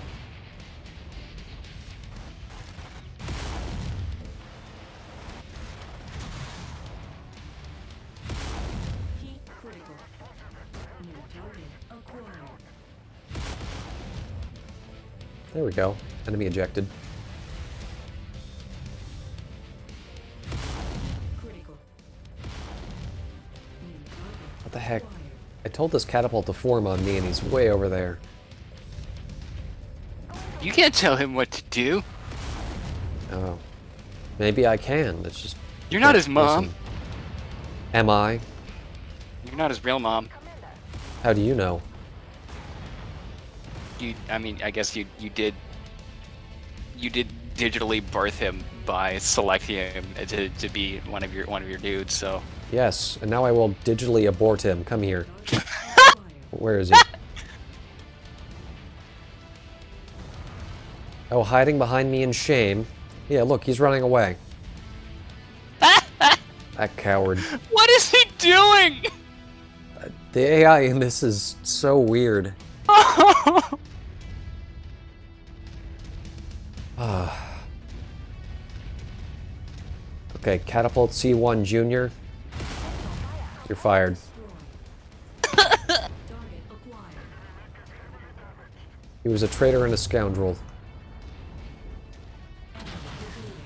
Heat critical. New target acquired. There we go. Enemy ejected. Critical. New target What the heck? acquired. I told this catapult to form on me and he's way over there. You can't tell him what to do. Oh. Maybe I can. It's just... You're not his mom. Listen. Am I? You're not his real mom. How do you know? I mean, I guess you did digitally birth him by selecting him to be one of your dudes. So Yes, and now I will digitally abort him. Come here. Target acquired. Where is he? Oh, hiding behind me in shame. Yeah, look, he's running away. That coward. what is he doing? The AI in this is so weird. Okay, Catapult C1 Junior. You're fired. Target acquired. He was a traitor and a scoundrel. Enemy rebooting.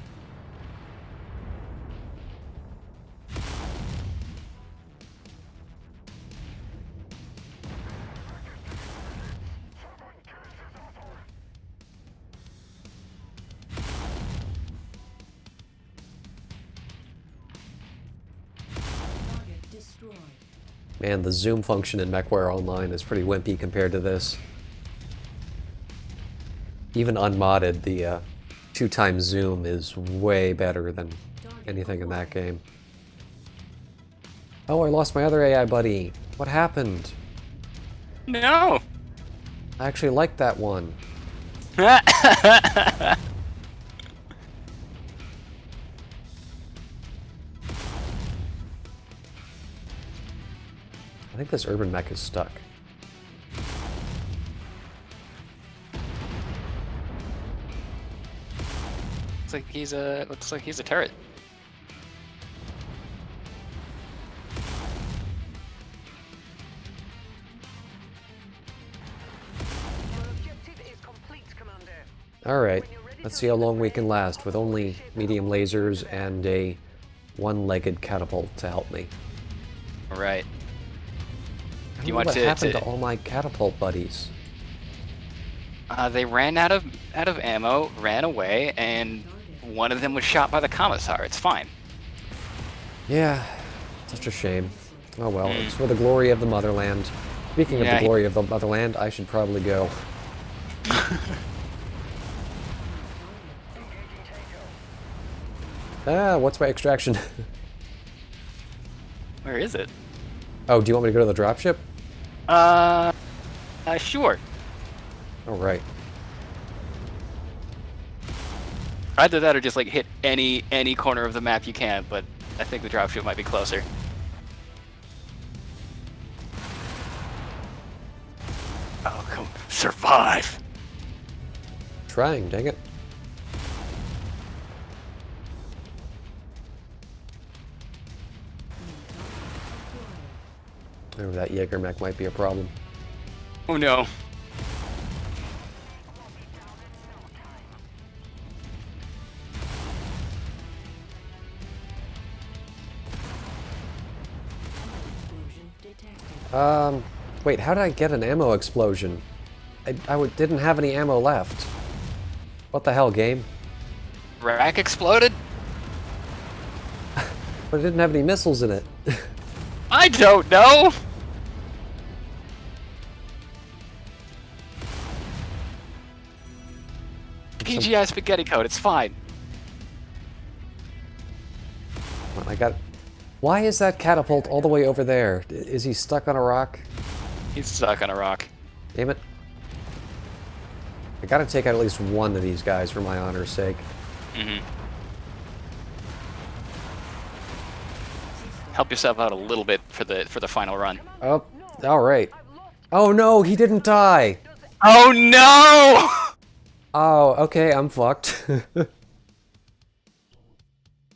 Target destroyed. Man, the zoom function in Mechwarrior Online is pretty wimpy compared to this. Even unmodded, the 2x zoom is way better than anything in that game. Oh, I lost my other AI buddy. What happened? No. I actually liked that one. I think this urban mech is stuck. Looks like he's a turret. Your objective is complete, Commander. Alright, let's see how long we can last with only medium lasers and a one-legged catapult to help me. All right. I don't You know want what to- happened to- to all my catapult buddies? They ran out of ammo, ran away, and one of them was shot by the commissar. It's fine. Yeah, such a shame. Oh well, it's for the glory of the motherland. Speaking of Yeah, the glory of the motherland, I should probably go. What's my extraction? Where is it? Oh, do you want me to go to the dropship? Sure. All right. Either that or just like hit any corner of the map you can, but I think the dropship might be closer. Oh, come survive. Trying, dang it. Oh, that Jaeger mech might be a problem. Oh no. Explosion detected. Wait, how did I get an ammo explosion? I didn't have any ammo left. What the hell, game? Rack exploded? But it didn't have any missiles in it. I don't know. PGI spaghetti code, it's fine. Well, I got. Why is that catapult all the way over there? Is he stuck on a rock? He's stuck on a rock. Damn it. I gotta take out at least one of these guys for my honor's sake. Help yourself out a little bit for the final run. Oh, alright. Oh no, he didn't die! Oh no! Oh, okay, I'm fucked.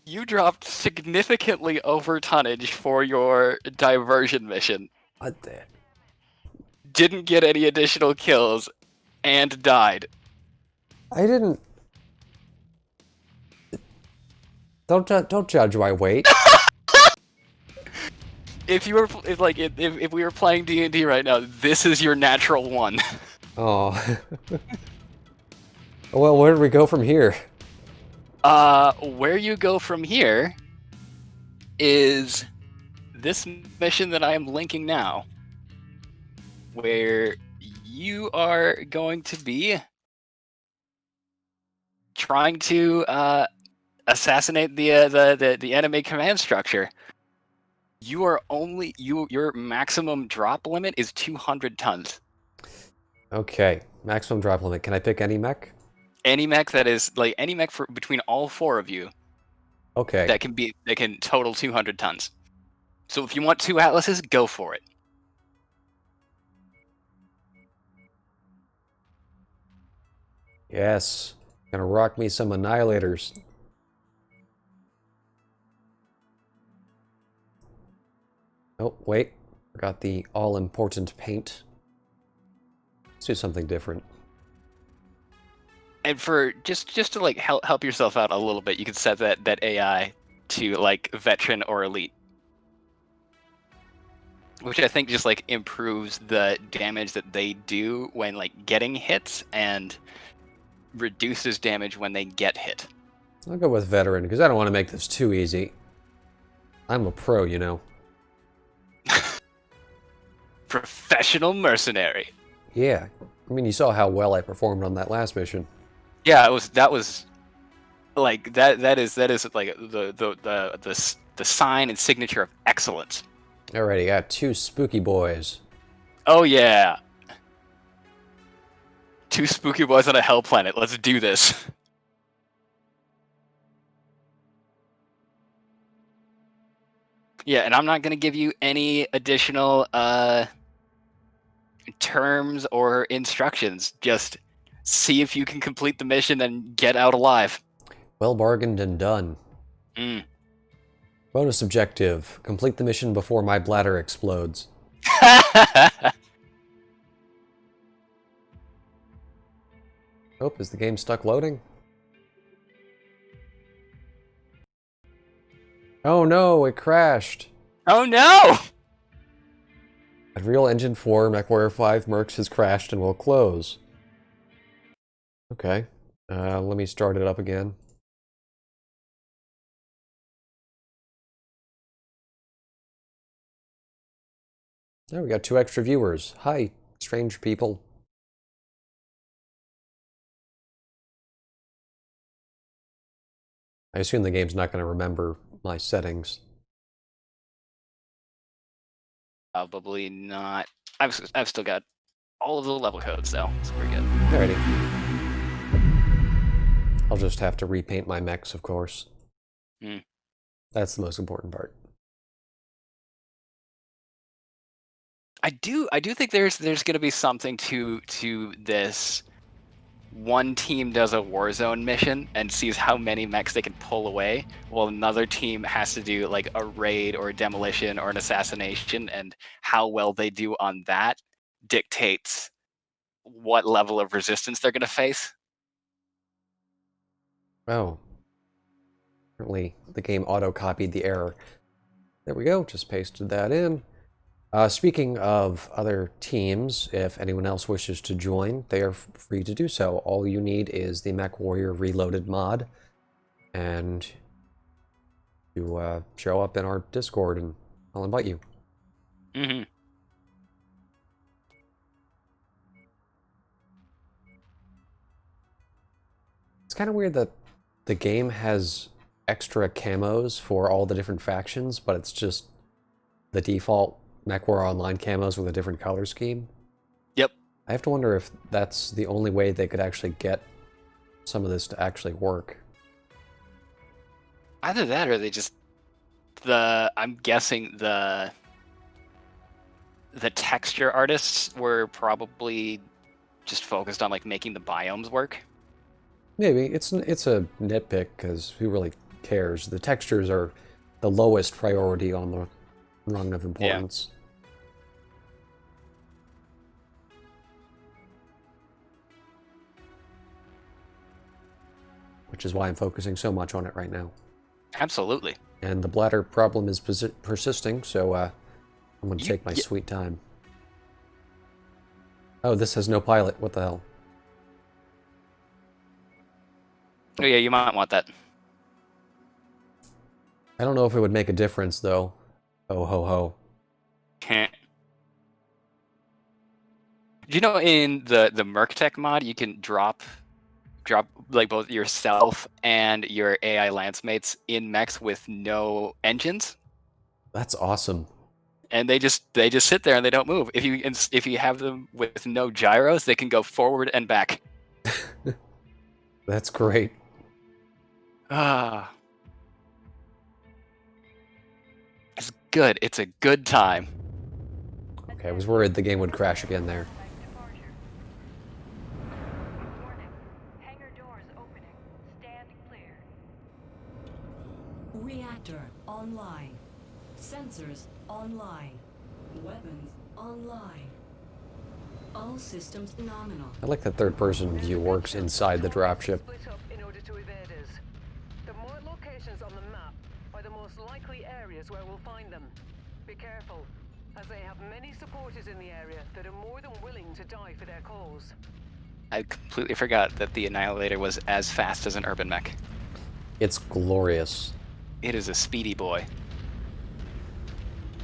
You dropped significantly over tonnage for your diversion mission. What the? Didn't get any additional kills, and died. I didn't. Don't judge my weight. If we were playing D&D right now, this is your natural one. Oh. Well, where do we go from here? Where you go from here is this mission that I am linking now, where you are going to be trying to assassinate the enemy command structure. You are your maximum drop limit is 200 tons. Okay, maximum drop limit. Can I pick any mech? Any mech that is like any mech for between all four of you Okay. that can total 200 tons. So if you want 2 atlases, go for it. Yes. Gonna rock me some annihilators. Oh, wait. Forgot the all-important paint. Let's do something different. And for just to like help yourself out a little bit, you can set that AI to like veteran or elite, which I think just like improves the damage that they do when like getting hits and reduces damage when they get hit. I'll go with veteran because I don't want to make this too easy. I'm a pro, you know. Professional mercenary. Yeah. I mean, you saw how well I performed on that last mission. Yeah, that was like that is like the sign and signature of excellence. Alrighty, got 2 spooky boys. Oh yeah. 2 spooky boys on a hell planet. Let's do this. Yeah, and I'm not going to give you any additional terms or instructions. Just see if you can complete the mission and get out alive. Well bargained and done. Bonus objective. Complete the mission before my bladder explodes. Oh, is the game stuck loading? Oh no, it crashed. Oh no! Unreal Engine 4 Mechwarrior 5 Mercs has crashed and will close. Okay. Let me start it up again. There we got 2 extra viewers. Hi, strange people. I assume the game's not going to remember my settings. Probably not. I've still got all of the level codes though, so we're good. Alrighty. I'll just have to repaint my mechs, of course. Hmm. That's the most important part. I do think there's going to be something to this. One team does a Warzone mission and sees how many mechs they can pull away, while another team has to do like a raid or a demolition or an assassination, and how well they do on that dictates what level of resistance they're going to face. Oh. Apparently the game auto-copied the error. There we go, just pasted that in. Speaking of other teams, if anyone else wishes to join, they are free to do so. All you need is the Mechwarrior Reloaded mod, and you show up in our Discord, and I'll invite you. Mm-hmm. It's kind of weird that the game has extra camos for all the different factions, but it's just the default Mechwarrior Online camos with a different color scheme. Yep. I have to wonder if that's the only way they could actually get some of this to actually work. Either that, or they just I'm guessing the texture artists were probably just focused on like making the biomes work. Maybe it's a nitpick because who really cares? The textures are the lowest priority on the rung of importance. Which is why I'm focusing so much on it right now. Absolutely. And the bladder problem is persisting, so I'm going to take my sweet time. Oh, this has no pilot. What the hell? Oh yeah, you might want that. I don't know if it would make a difference, though. Oh, ho, ho. Do you know in the Merktech mod you can drop like both yourself and your AI lance mates in mechs with no engines? That's awesome. And they just sit there and they don't move. If you have them with no gyros, they can go forward and back. That's great. Ah. It's good. It's a good time. Okay, I was worried the game would crash again there. Warning. Hangar doors opening. Stand clear. Reactor online. Sensors online. Weapons online. All systems nominal. I like that third-person view works inside the dropship. Split up in order to evade us. The more locations on the map are the most likely areas where we'll find them. Be careful, as they have many supporters in the area that are more than willing to die for their cause. I completely forgot that the Annihilator was as fast as an urban mech. It's glorious. It is a speedy boy.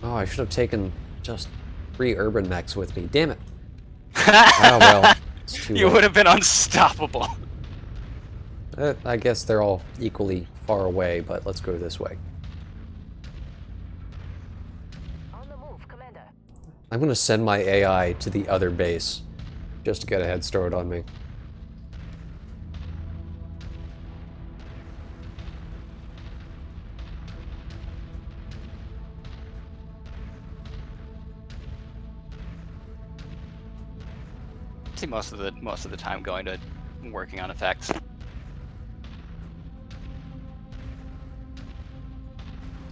Oh, I should have taken just 3 urban mechs with me. Damn it. Oh, well. It's too You late. would have been unstoppable. I guess they're all equally far away, but let's go this way. On the move, Commander. I'm going to send my AI to the other base just to get a head start on me. See most of the time going to working on effects.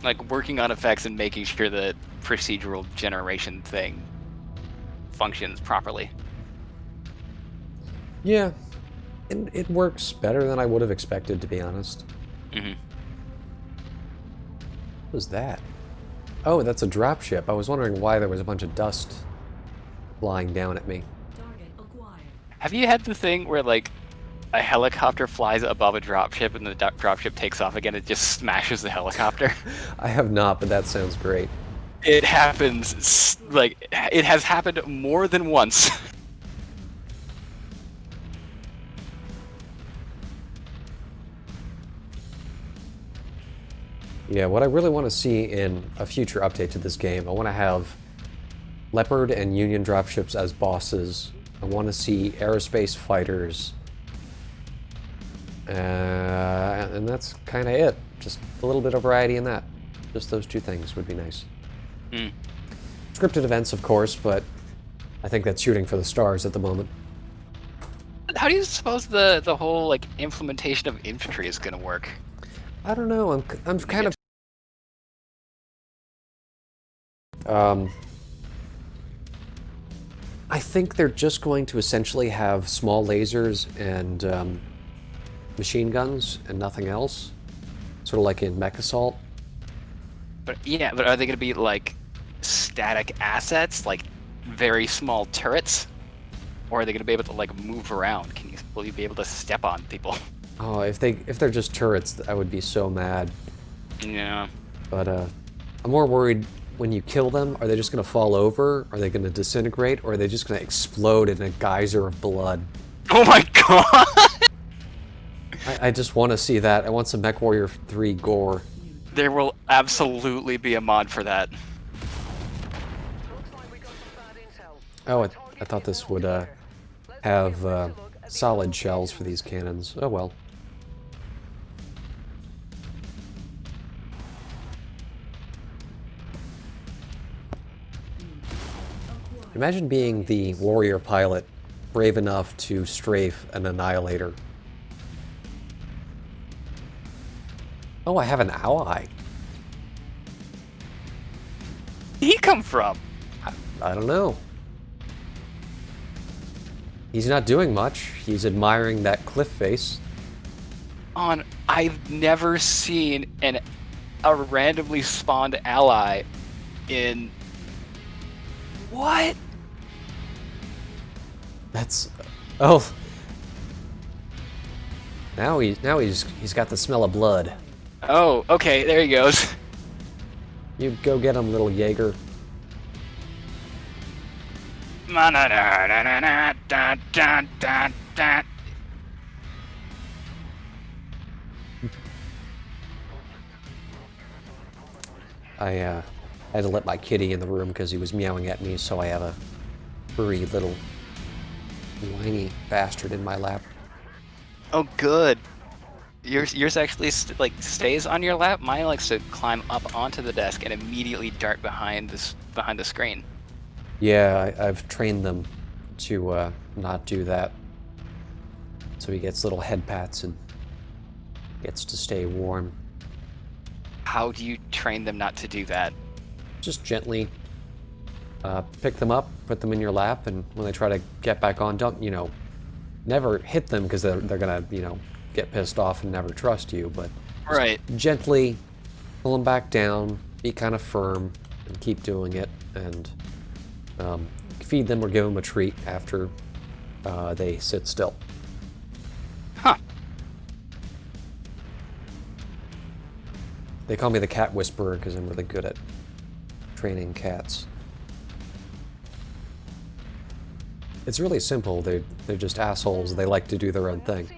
Like working on effects and making sure the procedural generation thing functions properly. Yeah, it works better than I would have expected, to be honest. Mm-hmm. What was that? Oh, that's a dropship. I was wondering why there was a bunch of dust flying down at me. Target acquired. Have you had the thing where like a helicopter flies above a dropship and the dropship takes off again, it just smashes the helicopter. I have not, but that sounds great. It happens, like, it has happened more than once. Yeah, what I really want to see in a future update to this game, I want to have Leopard and Union dropships as bosses. I want to see aerospace fighters. And that's kind of it. Just a little bit of variety in that. Just those two things would be nice. Mm. Scripted events, of course, but I think that's shooting for the stars at the moment. How do you suppose the whole, like, implementation of infantry is going to work? I don't know. I'm kind of. I think they're just going to essentially have small lasers and machine guns and nothing else, sort of like in Mech Assault. But yeah, but are they going to be like static assets, like very small turrets, or are they going to be able to like move around? Will you be able to step on people? Oh, if they're just turrets, I would be so mad. Yeah. But I'm more worried when you kill them. Are they just going to fall over? Are they going to disintegrate? Or are they just going to explode in a geyser of blood? Oh my god! I just want to see that. I want some Mechwarrior 3 gore. There will absolutely be a mod for that. Looks like we got some bad intel. Oh, I thought this would have solid shells for these cannons. Oh well. Imagine being the warrior pilot, brave enough to strafe an annihilator. Oh, I have an ally. Where'd he come from? I don't know. He's not doing much. He's admiring that cliff face. I've never seen a randomly spawned ally in... What? That's... Oh. Now he's got the smell of blood. Oh, okay, there he goes. You go get him, little Jaeger. I had to let my kitty in the room because he was meowing at me, so I have a furry little whiny bastard in my lap. Oh, good. Yours actually stays on your lap. Mine likes to climb up onto the desk and immediately dart behind the screen. Yeah, I've trained them to not do that. So he gets little head pats and gets to stay warm. How do you train them not to do that? Just gently pick them up, put them in your lap, and when they try to get back on, don't, never hit them because they're gonna, get pissed off and never trust you, but Right. gently pull them back down, be kind of firm, and keep doing it, and feed them or give them a treat after they sit still. Huh. They call me the cat whisperer because I'm really good at training cats. It's really simple. They're just assholes. They like to do their own thing.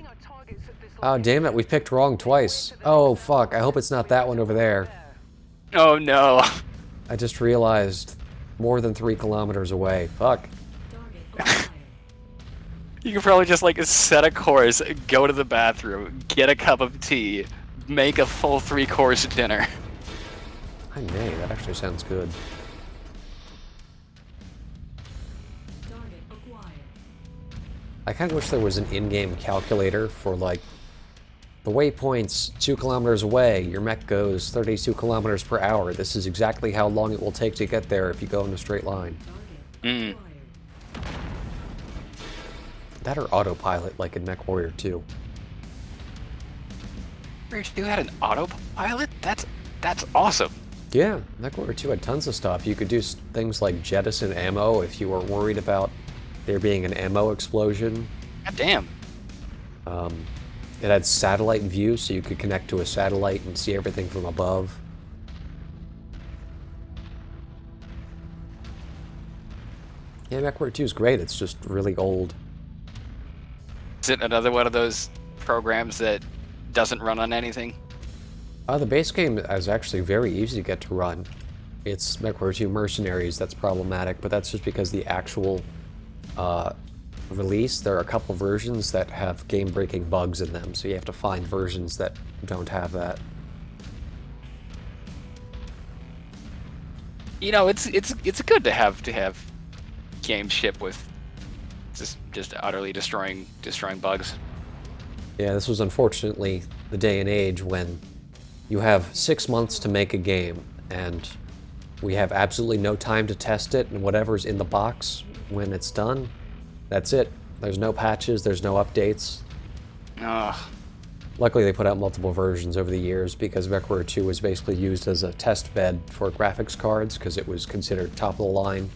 Oh, damn it. We picked wrong twice. Oh, fuck. I hope it's not that one over there. Oh no. I just realized more than 3 kilometers away. Fuck. You can probably just set a course, go to the bathroom, get a cup of tea, make a full 3-course dinner. I may. That actually sounds good. I kind of wish there was an in-game calculator for, the waypoint's 2 kilometers away. Your mech goes 32 kilometers per hour. This is exactly how long it will take to get there if you go in a straight line. Mm. That or autopilot, like in Mechwarrior 2. You had an autopilot? That's awesome. Yeah, Mechwarrior 2 had tons of stuff. You could do things like jettison ammo if you were worried about there being an ammo explosion. God damn. It had satellite view, so you could connect to a satellite and see everything from above. Yeah, Mechwarrior 2 is great. It's just really old. Is it another one of those programs that doesn't run on anything? The base game is actually very easy to get to run. It's Mechwarrior 2 Mercenaries that's problematic, but that's just because the actual release, there are a couple versions that have game-breaking bugs in them, so you have to find versions that don't have that. You know, it's good to have games ship with just utterly destroying bugs. Yeah, this was unfortunately the day and age when you have 6 months to make a game, and we have absolutely no time to test it, and whatever's in the box when it's done, that's it. There's no patches, there's no updates. Ugh. Luckily, they put out multiple versions over the years because Mechwarrior 2 was basically used as a test bed for graphics cards because it was considered top-of-the-line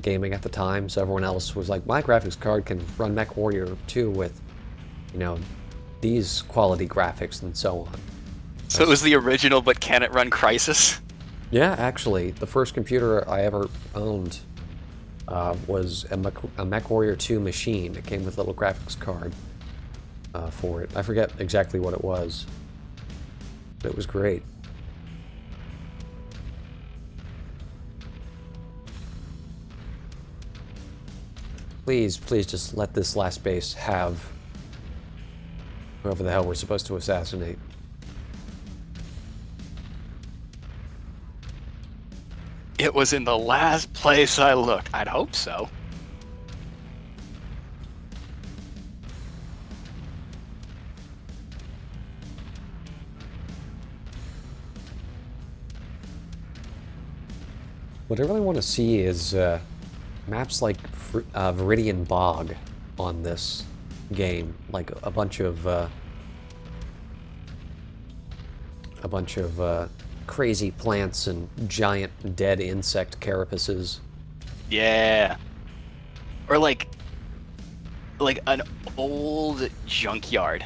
gaming at the time. So everyone else was like, my graphics card can run Mechwarrior 2 with, you know, these quality graphics and so on. So it was the original, but can it run Crisis? Yeah, actually, the first computer I ever owned was a Mechwarrior 2 machine. It came with a little graphics card for it. I forget exactly what it was, but it was great. Please, please just let this last base have whoever the hell we're supposed to assassinate. It was in the last place I looked. I'd hope so. What I really want to see is maps like Viridian Bog on this game, like a bunch of crazy plants and giant dead insect carapaces. Yeah. Or like an old junkyard,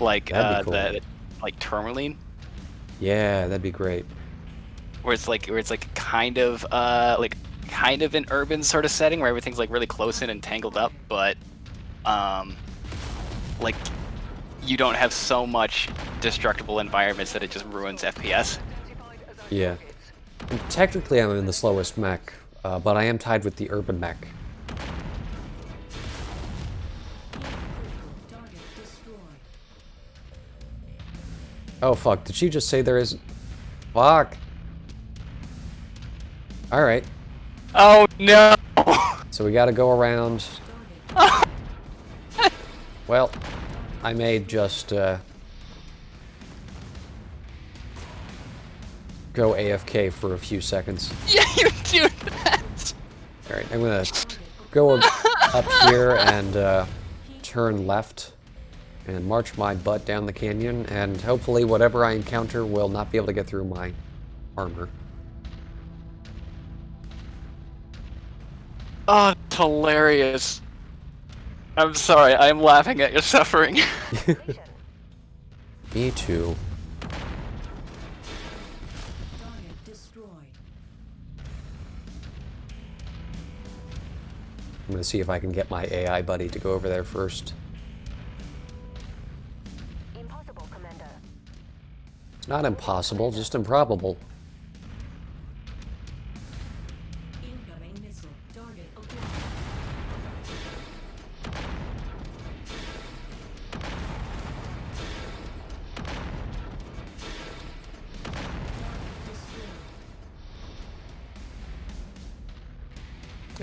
like That'd be cool. like Tourmaline, Yeah, that'd be great. where it's like kind of an urban sort of setting where everything's like really close in and tangled up, but like you don't have so much destructible environments that it just ruins FPS. Yeah. And technically, I'm in the slowest mech, but I am tied with the urban mech. Target destroyed. Oh fuck! Did she just say there is? Fuck. All right. Oh no! So we got to go around. Well, I may just go AFK for a few seconds. Yeah, you do that. All right, I'm gonna go up here and turn left and march my butt down the canyon, and hopefully whatever I encounter will not be able to get through my armor. Oh, it's hilarious. I'm sorry, I'm laughing at your suffering. Me too. Target destroyed. I'm gonna see if I can get my AI buddy to go over there first. Impossible, Commander. It's not impossible, just improbable. Incoming missile. Target acquired.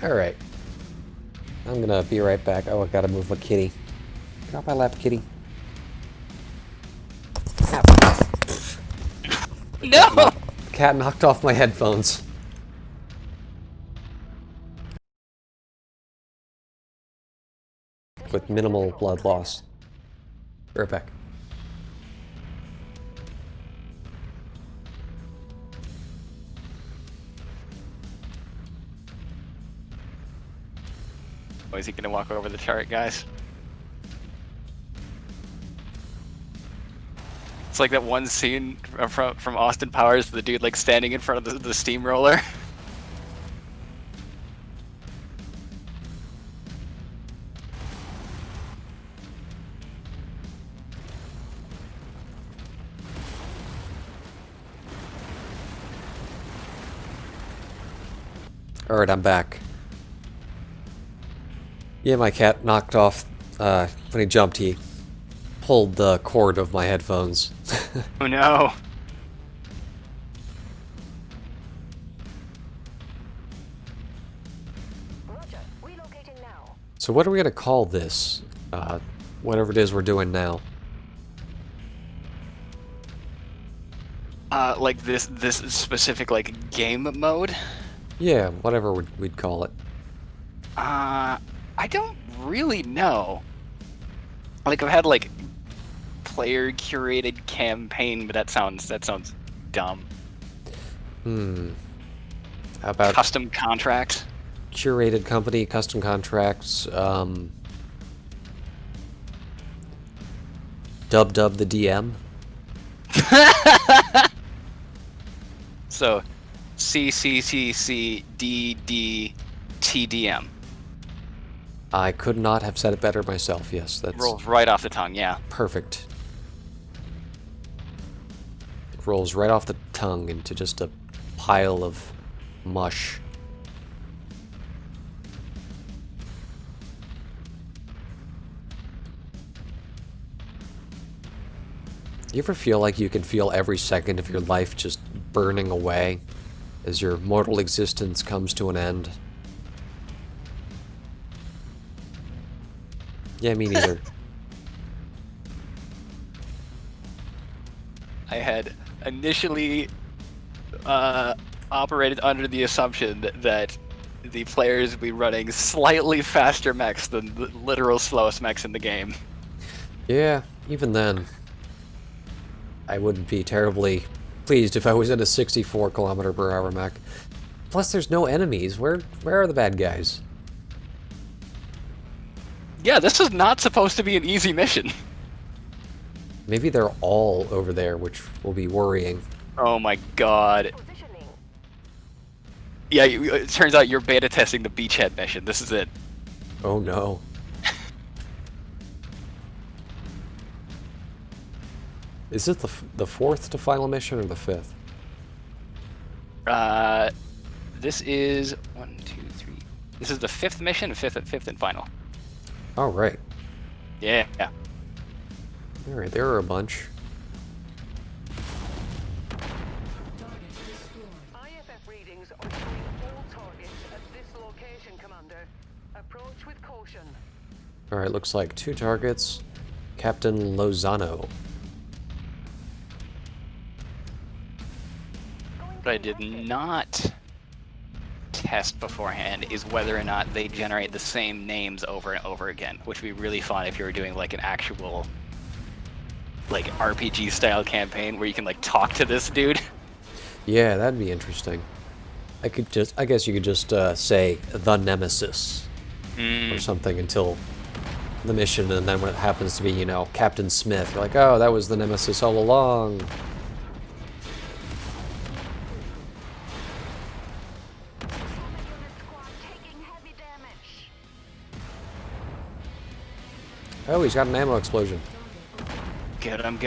Alright. I'm gonna be right back. Oh, I gotta move my kitty. Get off my lap, kitty. No! Cat knocked off my headphones. With minimal blood loss. Be right back. Oh, is he gonna walk over the turret, guys? It's like that one scene from Austin Powers, the dude like standing in front of the steamroller. Alright, I'm back. Yeah, my cat knocked off, when he jumped, he pulled the cord of my headphones. Oh no. Roger. Relocating now. So what are we gonna call this? Whatever it is we're doing now. Like this specific like game mode. Yeah, whatever we'd call it. I don't really know. Like I've had like player curated campaign, but that sounds dumb. How about Custom contracts. curated company, custom contracts, Dub the DM? So CCCCDDTDM. I could not have said it better myself, yes, that's Rolls right off the tongue, yeah. perfect. It rolls right off the tongue into just a pile of mush. You ever feel like you can feel every second of your life just burning away as your mortal existence comes to an end? Yeah, me neither. I had initially operated under the assumption that the players would be running slightly faster mechs than the literal slowest mechs in the game. Yeah, even then, I wouldn't be terribly pleased if I was in a 64 kilometer per hour mech. Plus, there's no enemies. Where are the bad guys? Yeah, this is not supposed to be an easy mission. Maybe they're all over there, which will be worrying. Oh my god. Positioning. Yeah, it turns out you're beta testing the beachhead mission. This is it. Oh no. Is it the fourth to final mission or the fifth? This is 1, 2, 3. This is the fifth mission, fifth and final. Oh, right. Yeah. Alright, there are a bunch. Target destroyed. IFF readings are showing all targets at this location, Commander. Approach with caution. Alright, looks like 2 targets. Captain Lozano. What I did not test beforehand is whether or not they generate the same names over and over again, which would be really fun if you were doing like an actual like RPG style campaign where you can like talk to this dude. Yeah, that'd be interesting. I guess you could just say the Nemesis or something until the mission, and then when it happens to be, you know, Captain Smith, you're like, oh, that was the Nemesis all along. Unit squad taking heavy damage. Oh, he's got an ammo explosion. Get him.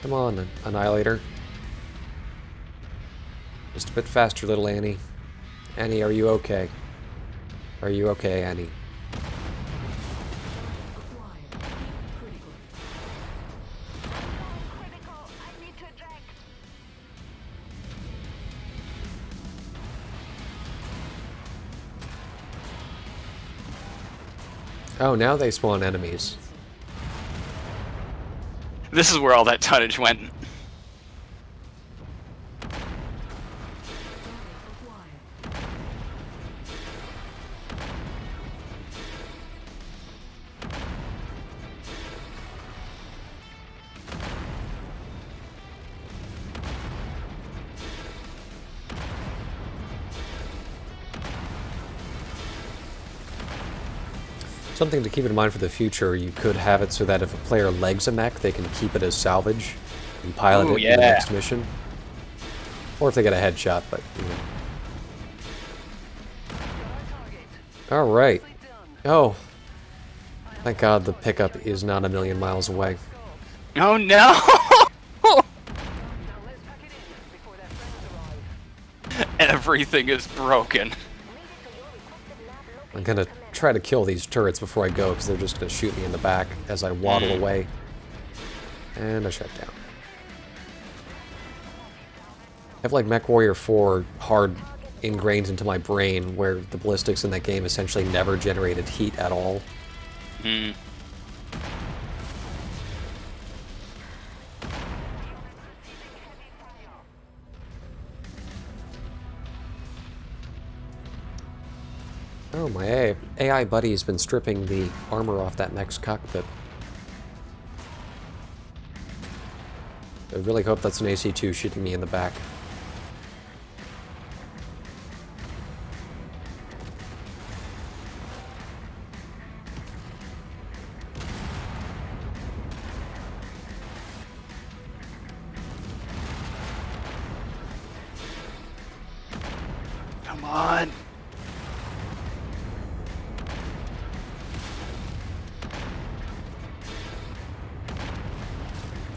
Come on, Annihilator. Just a bit faster, little Annie. Annie, are you okay? Are you okay, Annie? Acquired. Critical. Critical. I need to eject. Oh, now they spawn enemies. This is where all that tonnage went. Acquired. Something to keep in mind for the future, you could have it so that if a player legs a mech, they can keep it as salvage and pilot Ooh, it yeah. to the next mission. Or if they get a headshot, but, you know. Alright. Oh. Thank God the pickup is not a million miles away. Oh no! Everything is broken. I'm gonna try to kill these turrets before I go, because they're just gonna shoot me in the back as I waddle away. And I shut down. I have like Mechwarrior 4 hard ingrained into my brain, where the ballistics in that game essentially never generated heat at all. Hmm. Oh, my AI buddy has been stripping the armor off that mech's cockpit. I really hope that's an AC-2 shooting me in the back. Come on.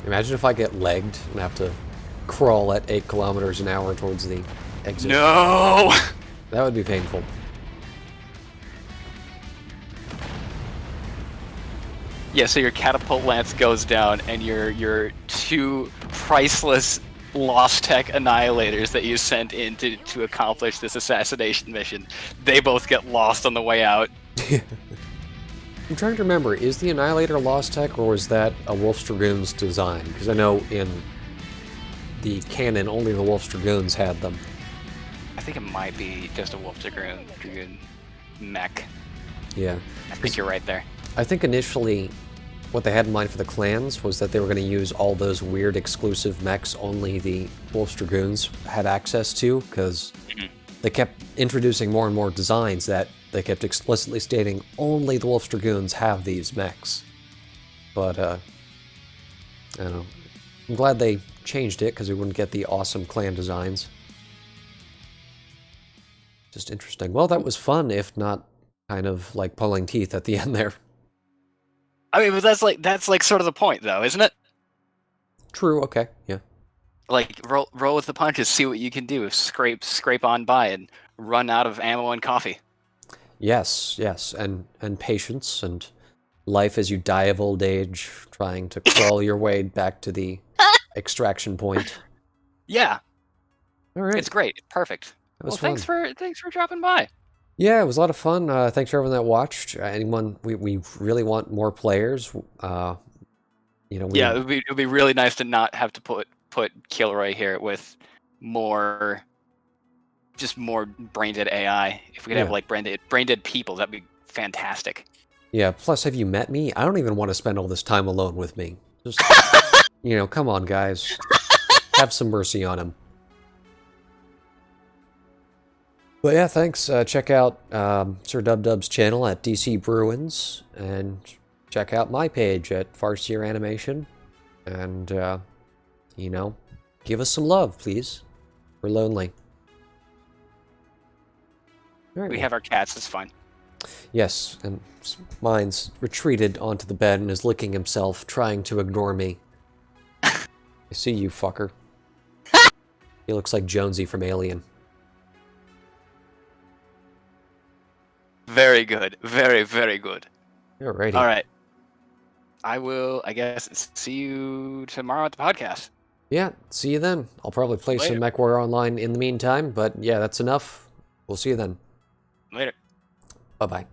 Imagine if I get legged and have to crawl at 8 kilometers an hour towards the exit. No! That would be painful. Yeah, so your catapult lance goes down, and your two priceless Lost Tech annihilators that you sent in to accomplish this assassination mission, they both get lost on the way out. I'm trying to remember, is the Annihilator Lost Tech, or was that a Wolf's Dragoon's design? Because I know in the canon, only the Wolf's Dragoons had them. I think it might be just a Wolf Dragoon mech. Yeah. I think you're right there. I think initially, what they had in mind for the clans was that they were going to use all those weird exclusive mechs only the Wolf's Dragoons had access to, because they kept introducing more and more designs that they kept explicitly stating only the Wolf's Dragoons have these mechs. But, I don't know. I'm glad they changed it, because we wouldn't get the awesome clan designs. Just interesting. Well, that was fun, if not kind of like pulling teeth at the end there. I mean, but that's like sort of the point, though, isn't it? True, okay, yeah. Like, roll with the punches, see what you can do, scrape on by, and run out of ammo and coffee. Yes, yes, and patience, and life as you die of old age, trying to crawl your way back to the extraction point. Yeah, All right. it's great, perfect. That was Well, fun. thanks for dropping by. Yeah, it was a lot of fun. Thanks for everyone that watched. Anyone, we really want more players. You know, Yeah, it would be really nice to not have to put Kilroy here with more brain dead AI. If we could have like brain dead people, that'd be fantastic. Yeah. Plus, have you met me? I don't even want to spend all this time alone with me. Just, you know, come on, guys, have some mercy on him. But yeah, thanks. Check out Sirdubdub's channel at DC Bruins, and check out my page at Farseer Animation, and you know, give us some love, please. We're lonely. All right, We have our cats. It's fine. Yes, and mine's retreated onto the bed and is licking himself, trying to ignore me. I see you, fucker. He looks like Jonesy from Alien. Very good. Very, very good. Alrighty. All right. I will, I guess, see you tomorrow at the podcast. Yeah, see you then. I'll probably play some Later. Mechwarrior online in the meantime, but yeah, that's enough. We'll see you then. Later. Bye-bye.